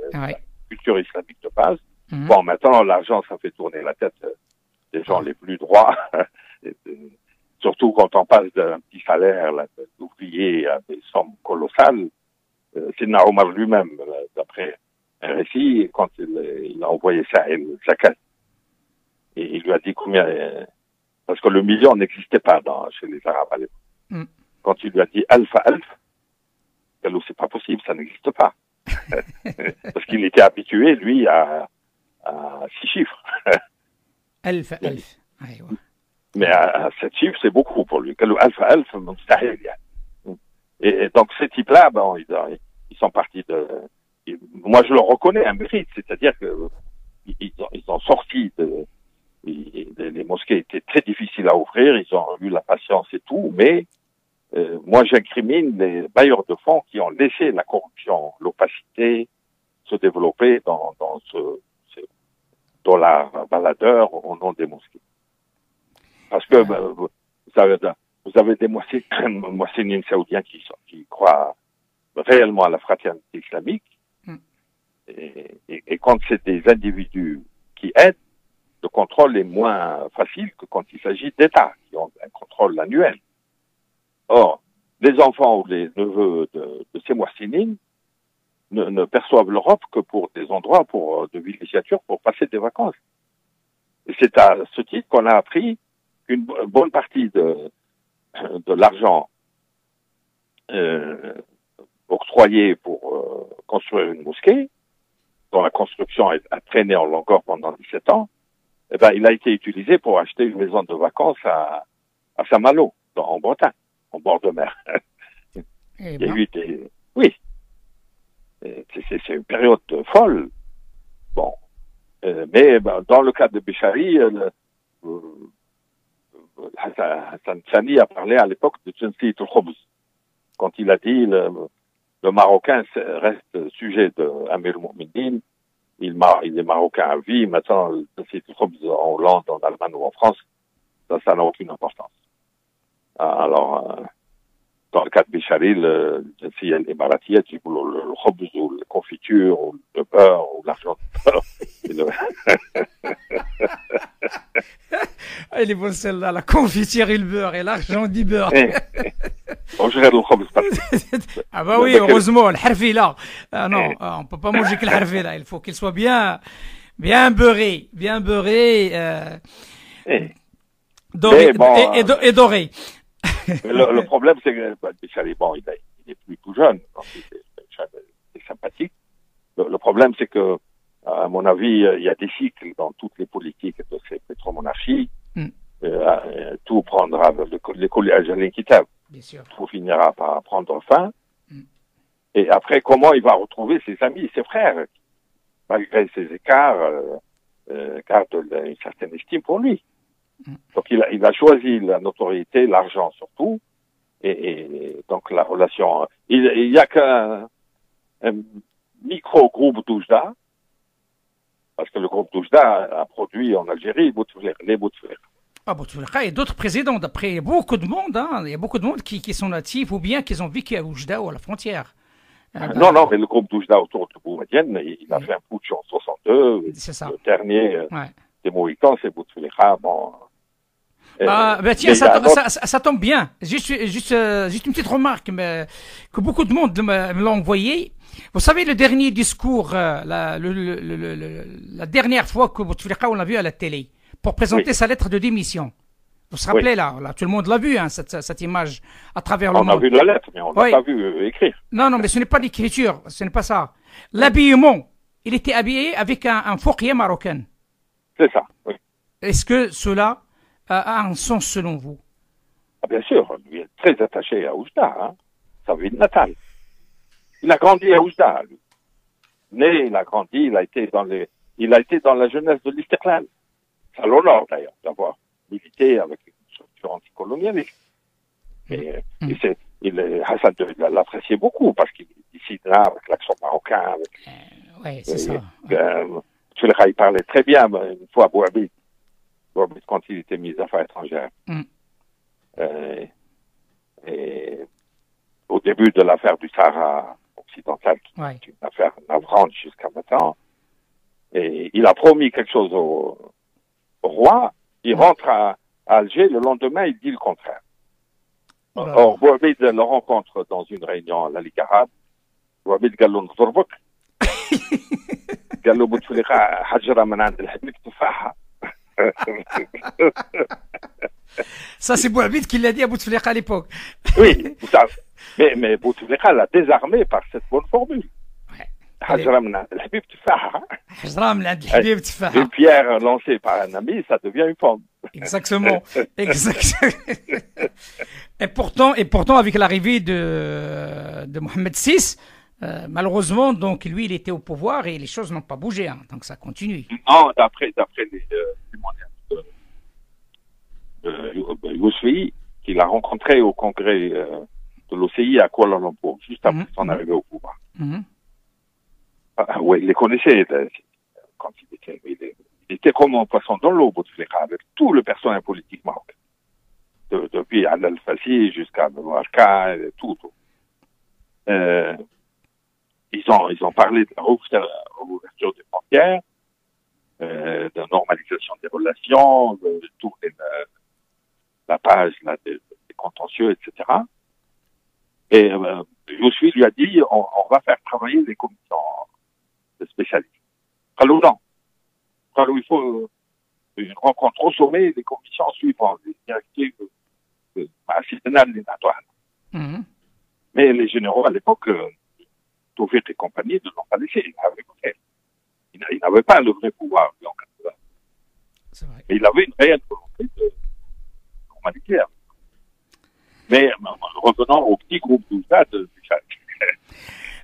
culture islamique de base. Bon, maintenant, l'argent, ça fait tourner la tête des gens les plus droits. Surtout quand on passe d'un petit salaire d'ouvrier à des sommes colossales. Sidna Omar lui-même, d'après un récit, quand il a envoyé ça à Zakat, et il lui a dit combien, parce que le million n'existait pas chez les Arabes à l'époque. Quand il lui a dit alf, c'est pas possible, ça n'existe pas. Parce qu'il était habitué, lui, à 6 chiffres. Alf. Mais à 7 chiffres, c'est beaucoup pour lui. Alf, et donc, ces types-là, bon, ils sont partis moi, je le reconnais, un mérite. C'est-à-dire que ils ont sorti les mosquées étaient très difficiles à ouvrir. Ils ont eu la patience et tout. Mais, moi, j'incrimine les bailleurs de fonds qui ont laissé la corruption, l'opacité se développer dans ce dollar baladeur au nom des mosquées. Parce que vous avez des moussinines saoudiens qui croient réellement à la fraternité islamique. Et quand c'est des individus qui aident, le contrôle est moins facile que quand il s'agit d'États qui ont un contrôle annuel. Or, les enfants ou les neveux de ces moussinines ne perçoivent l'Europe que pour des endroits de villégiature pour passer des vacances. Et c'est à ce titre qu'on a appris qu'une bonne partie de l'argent octroyé pour construire une mosquée, dont la construction a traîné en longueur pendant 17 ans, eh ben, il a été utilisé pour acheter une maison de vacances à Saint-Malo, en Bretagne, en bord de mer. Oui. C'est une période folle. Bon. Mais dans le cas de Béchari, Hassan Sani a parlé à l'époque de Tchensi Khobz, quand il a dit le Marocain reste sujet de Amir Moumidine, il est Marocain à vie, maintenant Tchensi Khobz en Hollande, en Allemagne ou en France, ça n'a aucune importance. Alors, dans le cas de Béchari, le Tchensi Emirati, le khobz ou la confiture, ou le beurre, ou l'argent de beurre. Elle est bonne celle-là, la confiture et le beurre et l'argent du beurre. Ah bah oui, heureusement, le harfi là. Non, on peut pas manger que le harfi là. Il faut qu'il soit bien beurré, doré, et doré. Le problème, c'est que Béchari, bon, il est plus tout jeune, donc c'est sympathique. Le problème, c'est que, à mon avis, il y a des cycles dans toutes les politiques de ces pétromonarchies. Tout prendra, les collages inquiétables. Tout finira par prendre fin. Et après, comment il va retrouver ses amis, ses frères, malgré ses écarts, gardent une certaine estime pour lui. Donc, il a choisi la notoriété, l'argent surtout, et donc la relation. Il y a qu'un micro-groupe d'Oujda, parce que le groupe d'Oujda a produit en Algérie les Bouteflika. Bouteflika et d'autres présidents, d'après beaucoup de monde, il y a beaucoup de monde qui sont natifs ou bien qui ont vécu à Oujda ou à la frontière. Non, mais le groupe d'Oujda autour de Boumedienne, il a fait un putsch en 62. C'est ça. Le dernier des Mohicans, c'est Bouteflika. Bon. Tiens, ça tombe bien. Juste une petite remarque que beaucoup de monde me l'a envoyé. Vous savez, le dernier discours, la dernière fois que Bouteflika, on l'a vu à la télé, pour présenter sa lettre de démission. Vous vous rappelez, là, tout le monde l'a vu, cette image, à travers le monde. On a vu la lettre, mais on l'a pas vu écrire. Non, mais ce n'est pas l'écriture, ce n'est pas ça. L'habillement, il était habillé avec un fouqier marocain. C'est ça, oui. Est-ce que cela a un sens selon vous? Bien sûr, lui est très attaché à Oujda, sa ville natale. Il a grandi à Oujda, lui. Né, il a grandi, il a été dans la jeunesse de l'Istiqlal. Ça l'honore d'ailleurs d'avoir milité avec une structure anticolonialiste. Hassan l'appréciait beaucoup parce qu'il décidera avec l'accent marocain. Oui, c'est ça. Il parlait très bien une fois à Bouhabid, quand il était ministre des Affaires étrangères. Et au début de l'affaire du Sahara occidental, qui est une affaire navrante jusqu'à maintenant, Et il a promis quelque chose au roi. Il rentre à Alger. Le lendemain, il dit le contraire. Or, Bouabid le rencontre dans une réunion à la Ligue arabe. Bouabid قال له نضربك. قال له بوتفليقة حجرة من عند الحبيب تفاحة. Ça, c'est Bouabid qui l'a dit à Bouteflika à l'époque. Oui, mais Bouteflika l'a désarmé par cette bonne formule. حجرة من عند الحبيب تفاحة. حجرة من عند الحبيب تفاحة. Une pierre lancée par un ami, ça devient une pomme. Exactement. Exactement. Et pourtant, avec l'arrivée de Mohamed VI, malheureusement, donc lui, il était au pouvoir et les choses n'ont pas bougé, hein, donc ça continue. Non, d'après les témoignages de Yousfi, qu'il a rencontré au congrès de l'OCI à Kuala Lumpur, juste après son arrivée au pouvoir. Oui, il les connaissait quand il était comme un poisson dans l'eau, Bouteflika, avec tout le personnel politique marocain. Depuis Al Fassi jusqu'à Mouarka, tout. Ils ont parlé de la réouverture des frontières, de la normalisation des relations, de tourner la page là, des contentieux, etc. Et Yousfi lui a dit, on va faire travailler les commissions de spécialistes. Alors non. Alors il faut une rencontre au sommet des commissions suivantes, les directives mais les généraux à l'époque, Taufik et compagnie, ne l'ont pas laissé. Il n'avait pas le vrai pouvoir, lui, en 80. C'est vrai. Mais il avait une réelle volonté de normaliser. Mais revenons au petit groupe d'Oujda de Bichari.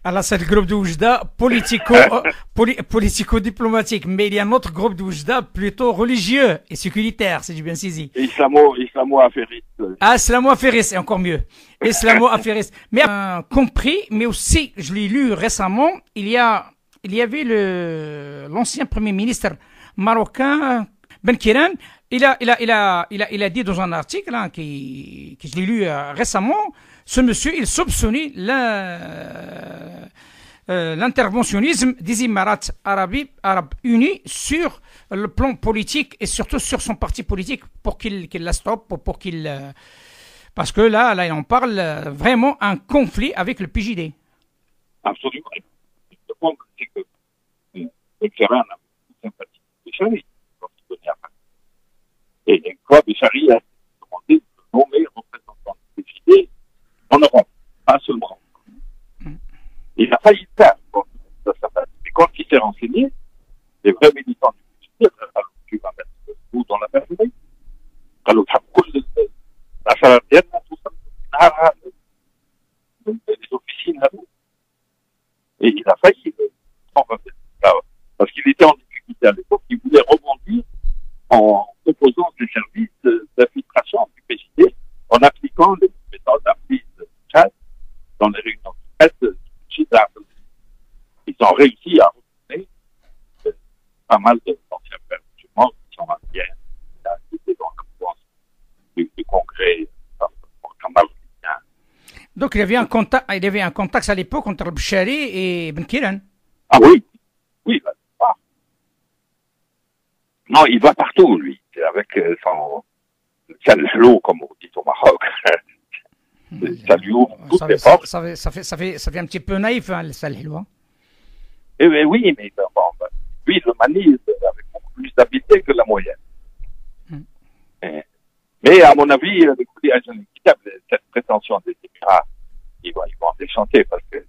Alors, c'est le groupe d'Oujda politico-diplomatique, mais il y a un autre groupe d'Oujda plutôt religieux et sécuritaire, si j'ai bien saisi. Islamo-affairistes. Ah, islamo-affairistes, c'est encore mieux. Islamo-affairistes. Mais compris, mais aussi, je l'ai lu récemment, il y avait l'ancien premier ministre marocain, Ben Kiran. Il a dit dans un article que je l'ai lu récemment, ce monsieur, il soupçonnait l'interventionnisme des Émirats arabes unis sur le plan politique et surtout sur son parti politique pour qu'il la stoppe, parce que là, il en parle vraiment un conflit avec le PJD. Absolument. Le point, c'est que Ben Kiran a beaucoup sympathie pour Bichari lorsqu'il donnait à Paris. Et une fois, Bichari a demandé de nommer représentant du PJD en Europe, pas seulement. Il a failli faire de sa part. Et quand il s'est renseigné, les vrais militants du PJD, tu vas mettre tout dans la mairie. Alors, la salle tout ça, les officines, et il a failli parce qu'il était en difficulté à l'époque, il voulait rebondir en proposant des services d'infiltration du PJD en appliquant les méthodes apprises de Tchad dans les réunions de presse. Ils ont réussi à retourner pas mal d'anciens pères musulmans qui sont anciens, qui étaient dans la mouvance du congrès marocain. Donc il y avait un contact à l'époque entre Bichari et Ben Kiran. Ah oui, il va pas. Non, il va partout, lui, avec son salhlou, comme on dit au Maroc. Ça lui ouvre toutes les portes. Ça fait un petit peu naïf, hein, le salhlou. Hein. Oui, mais bon, lui, il le manie avec beaucoup plus d'habileté que la moyenne. Mais à mon avis, cette prétention des Émirats, ils vont en déchanter parce que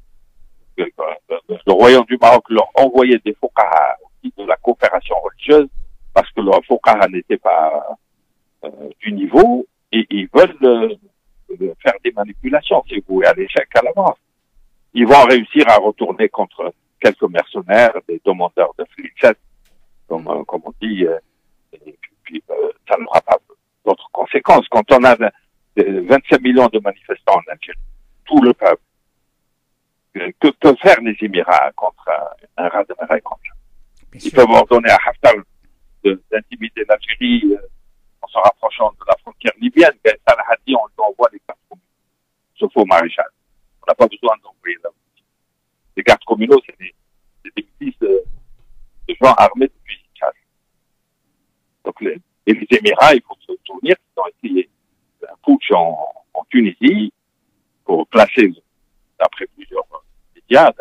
le royaume du Maroc leur envoyait des fuqaha aussi de la coopération religieuse parce que leurs fuqaha n'étaient pas du niveau et ils veulent faire des manipulations. C'est voué à l'échec à l'avance. Ils vont réussir à retourner contre quelques mercenaires, des demandeurs de flics, comme on dit, et puis ça n'aura pas d'autres conséquences. Quand on a 25 millions de manifestants en Algérie, tout le peuple, que peuvent faire les Émirats contre un raz de marée comme ça? Ils peuvent ordonner à Haftar d'intimider l'Algérie en se rapprochant de la frontière libyenne. Salah a dit, on lui envoie les cartes communaux, ce faux maréchal. On n'a pas besoin d'envoyer la les gardes communaux, c'est des milices de de gens armés de fusils de chasse. Donc, et les Émirats, il faut se souvenir qu'ils ont essayé un putsch en Tunisie pour placer, d'après plusieurs médias,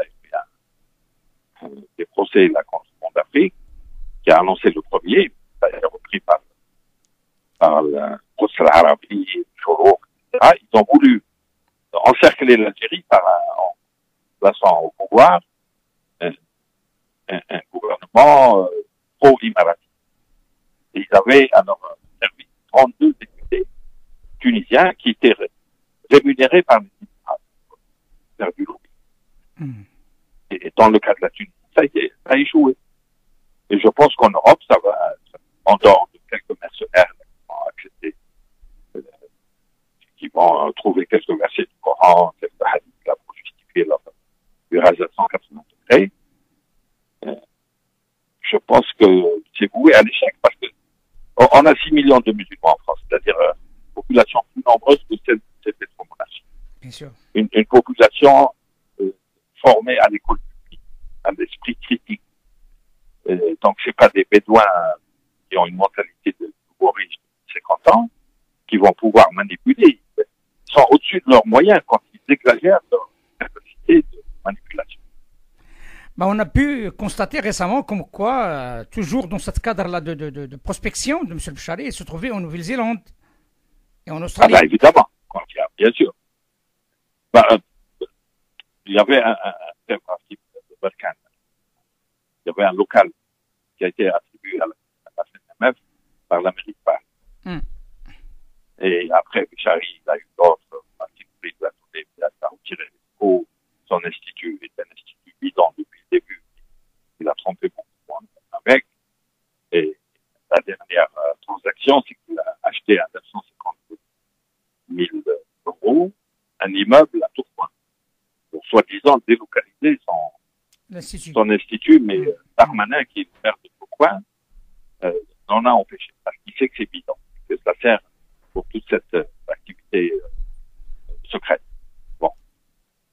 des procès là contre le monde d'Afrique, qui a annoncé le premier, ça a été repris par le Qudus al-Arabi, Chorouk, etc. Ils ont voulu encercler l'Algérie en plaçant au pouvoir un gouvernement pro-imarati. Et ils avaient alors servi 32 députés tunisiens qui étaient rémunérés par les Émirats pour faire du lobby. Et dans le cas de la Tunisie, ça a échoué. Et je pense qu'en Europe, ça va, en dehors de quelques mercenaires qui vont accepter, qui vont trouver quelques versets du Coran, quelques hadiths là pour justifier leur virage à 180 degrés. Je pense que c'est voué à l'échec parce que on a 6 millions de musulmans en France, c'est-à-dire une population plus nombreuse que celle de cette monarchie. Bien sûr. Une population formée à l'école publique, à l'esprit critique. Donc, c'est pas des Bédouins qui ont une mentalité de nouveau riche de 50 ans qui vont pouvoir manipuler. Ils sont au-dessus de leurs moyens quand ils exagèrent leur capacité de manipulation. On a pu constater récemment comme quoi, toujours dans ce cadre-là de prospection de M. Bouchari, il se trouvait en Nouvelle-Zélande et en Australie. Ah, évidemment, bien sûr. Il y avait un principe de Balkan. Il y avait un local qui a été attribué à la CNMF par la mairie de Paris. Et après, Bouchari, il a eu d'autres principes, il a donné, il a retiré les locaux. Son institut est un institut bidon depuis le début. Il a trompé beaucoup de monde avec. Et la dernière transaction, c'est qu'il a acheté à 950 000 euros un immeuble à Tourcoing. Pour soi-disant délocaliser son institut, mais Darmanin, qui est le maire de Tourcoing, n'en a empêché. Parce qu'il sait que c'est bidon, que ça sert pour toute cette activité secrète. Bon.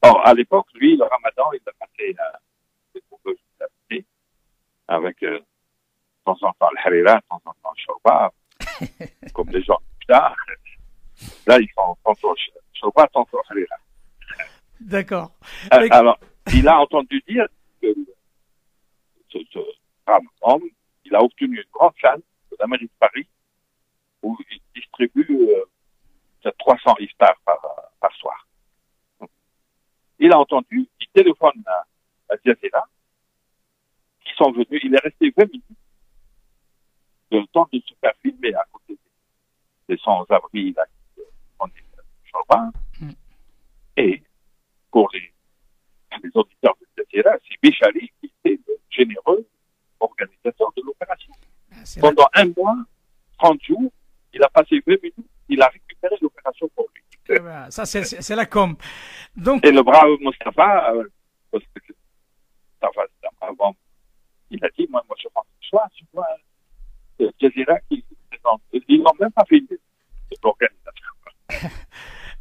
Or, à l'époque, lui, le ramadan, il a passé à des coureuses avec de temps en temps le harira, de temps en temps le shorba, comme les gens plus tard. Là, ils font tantôt shorba, tantôt harira. D'accord. Alors, il a entendu dire que ce homme, il a obtenu une grande salle de la mairie de Paris où il distribue 300 iftars par soir. Il a entendu, il téléphone à Jazeera, qui sont venus, il est resté 20 minutes, le temps de se faire filmer à côté des sans-abri, là, qui font des chambres. Et pour les auditeurs de Jazeera, c'est Bouchari qui était le généreux organisateur de l'opération. Pendant un mois, 30 jours, il a passé 20 minutes, il a récupéré l'opération pour lui. Ça, c'est la com. Donc... Et le brave Moustapha, avant, il a dit, moi, je pense que c'est moi, Jazeera qui présente. Ils n'ont même pas filmé l'organisation.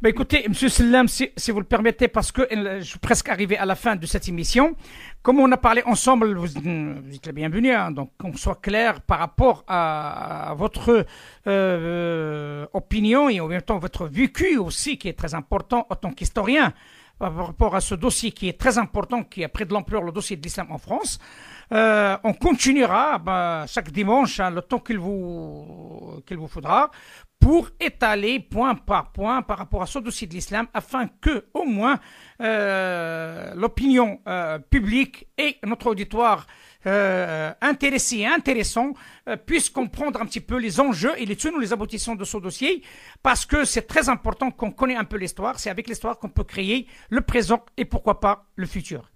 Écoutez, M. Sellam, si vous le permettez, parce que je suis presque arrivé à la fin de cette émission, comme on a parlé ensemble, vous êtes le bienvenu, hein, donc qu'on soit clair par rapport à votre opinion et en même temps votre vécu aussi, qui est très important en tant qu'historien, par rapport à ce dossier qui est très important, qui a pris de l'ampleur, le dossier de l'islam en France. On continuera chaque dimanche, hein, le temps qu'il vous faudra, pour étaler point par point par rapport à ce dossier de l'islam, afin que au moins l'opinion publique et notre auditoire intéressé et intéressant puissent comprendre un petit peu les enjeux et les tenants, les aboutissants de ce dossier, parce que c'est très important qu'on connaisse un peu l'histoire. C'est avec l'histoire qu'on peut créer le présent et pourquoi pas le futur.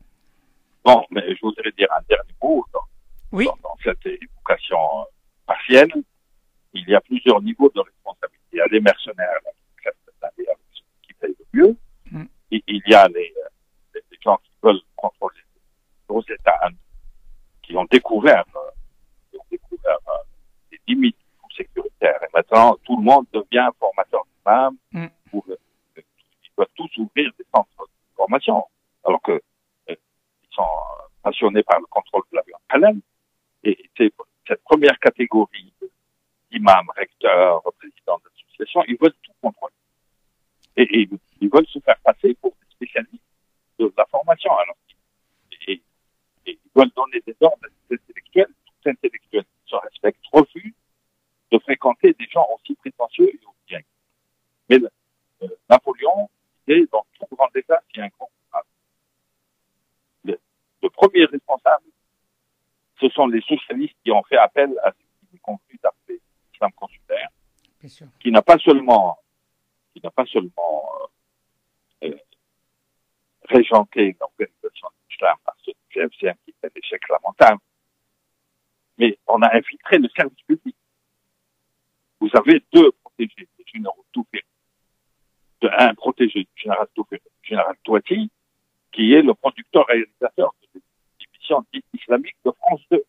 Bon, mais je voudrais dire un dernier mot dans cette évocation partielle. Il y a plusieurs niveaux de responsabilité. Il y a les mercenaires là, qui acceptent d'aller avec ceux qui payent le mieux. Il y a les gens qui veulent contrôler nos États qui ont découvert des limites sécuritaires. Et maintenant, tout le monde devient formateur d'imam. Ils doivent tous ouvrir des centres de formation. Alors que ils sont passionnés par le contrôle de la viande halal. Et c'est cette première catégorie d'imams, recteurs, présidents d'associations, ils veulent tout contrôler. Et ils veulent se faire passer pour des spécialistes de la formation. Alors, et ils veulent donner des ordres à des intellectuels. Tout intellectuel qui se respecte refuse de fréquenter des gens aussi prétentieux et aussi inquiets. Mais Napoléon disait, dans tout grand État, il y a un grand coupable. Le premier responsable, ce sont les socialistes qui ont fait appel à ce qui est convenu d'appeler l'islam consulaire, qui n'a pas seulement régenté l'organisation de l'islam par ce GFCM qui est un échec lamentable, mais on a infiltré le service public. Vous avez deux protégés des généraux Touffieri. Un protégé du général Touffieri, le général Touati, qui est le producteur-réalisateur de l'émission dite islamique de France 2,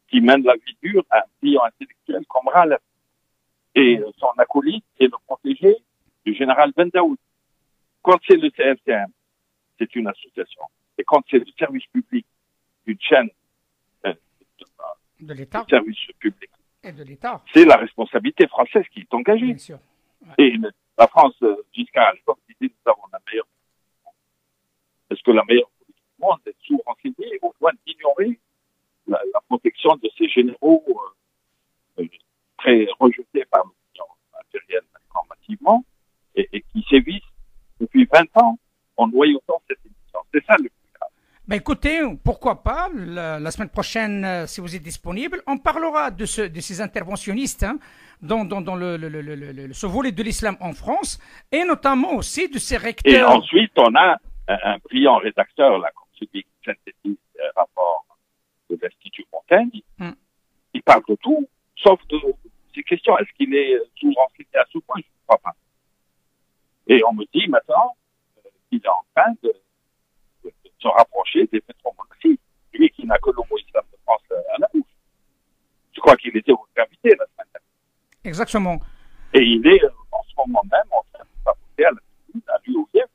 qui mène la vie dure à un client intellectuel comme Ralef. Et son acolyte est le protégé du général Ben Daoud. Quand c'est le CFCM, c'est une association. Et quand c'est le service public d'une chaîne de l'État, service public, et de l'État, c'est la responsabilité française qui est engagée. Bien sûr. Ouais. Et la France, jusqu'à l'époque, disait nous avons la meilleure. Est-ce que la meilleure politique du monde est sous-renseignée au point d'ignorer la protection de ces généraux très rejetés par l'opinion impériale maintenant massivement et qui sévissent depuis 20 ans en noyautant cette émission. C'est ça le plus grave. Ben écoutez, pourquoi pas, la semaine prochaine, si vous êtes disponible, on parlera de ces interventionnistes dans ce volet de l'islam en France, et notamment aussi de ces recteurs. Et ensuite, on a un brillant rédacteur, là, comme celui qui synthétise les rapports de l'Institut Montaigne. Il parle de tout, sauf de ces questions. Est-ce qu'il est sous-renseigné à ce point? Je ne crois pas. Et on me dit maintenant qu'il est en train de se rapprocher des pétromonarchies. Lui qui n'a que le mot islam de France à la bouche. Je crois qu'il était votre invité la semaine dernière. Exactement. Et il est en ce moment même en train de rapporter à l'UOIF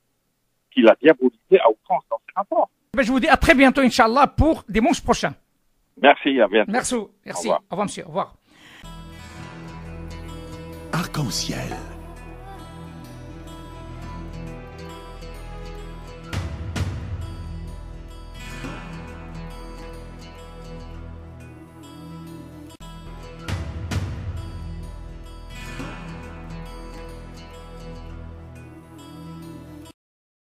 qu'il a diabolisé à outrance dans ses rapports. Ben, je vous dis à très bientôt, Inch'Allah, pour dimanche prochain. Merci, à bientôt. Merci. Au revoir, monsieur. Au revoir. Arc-en-ciel.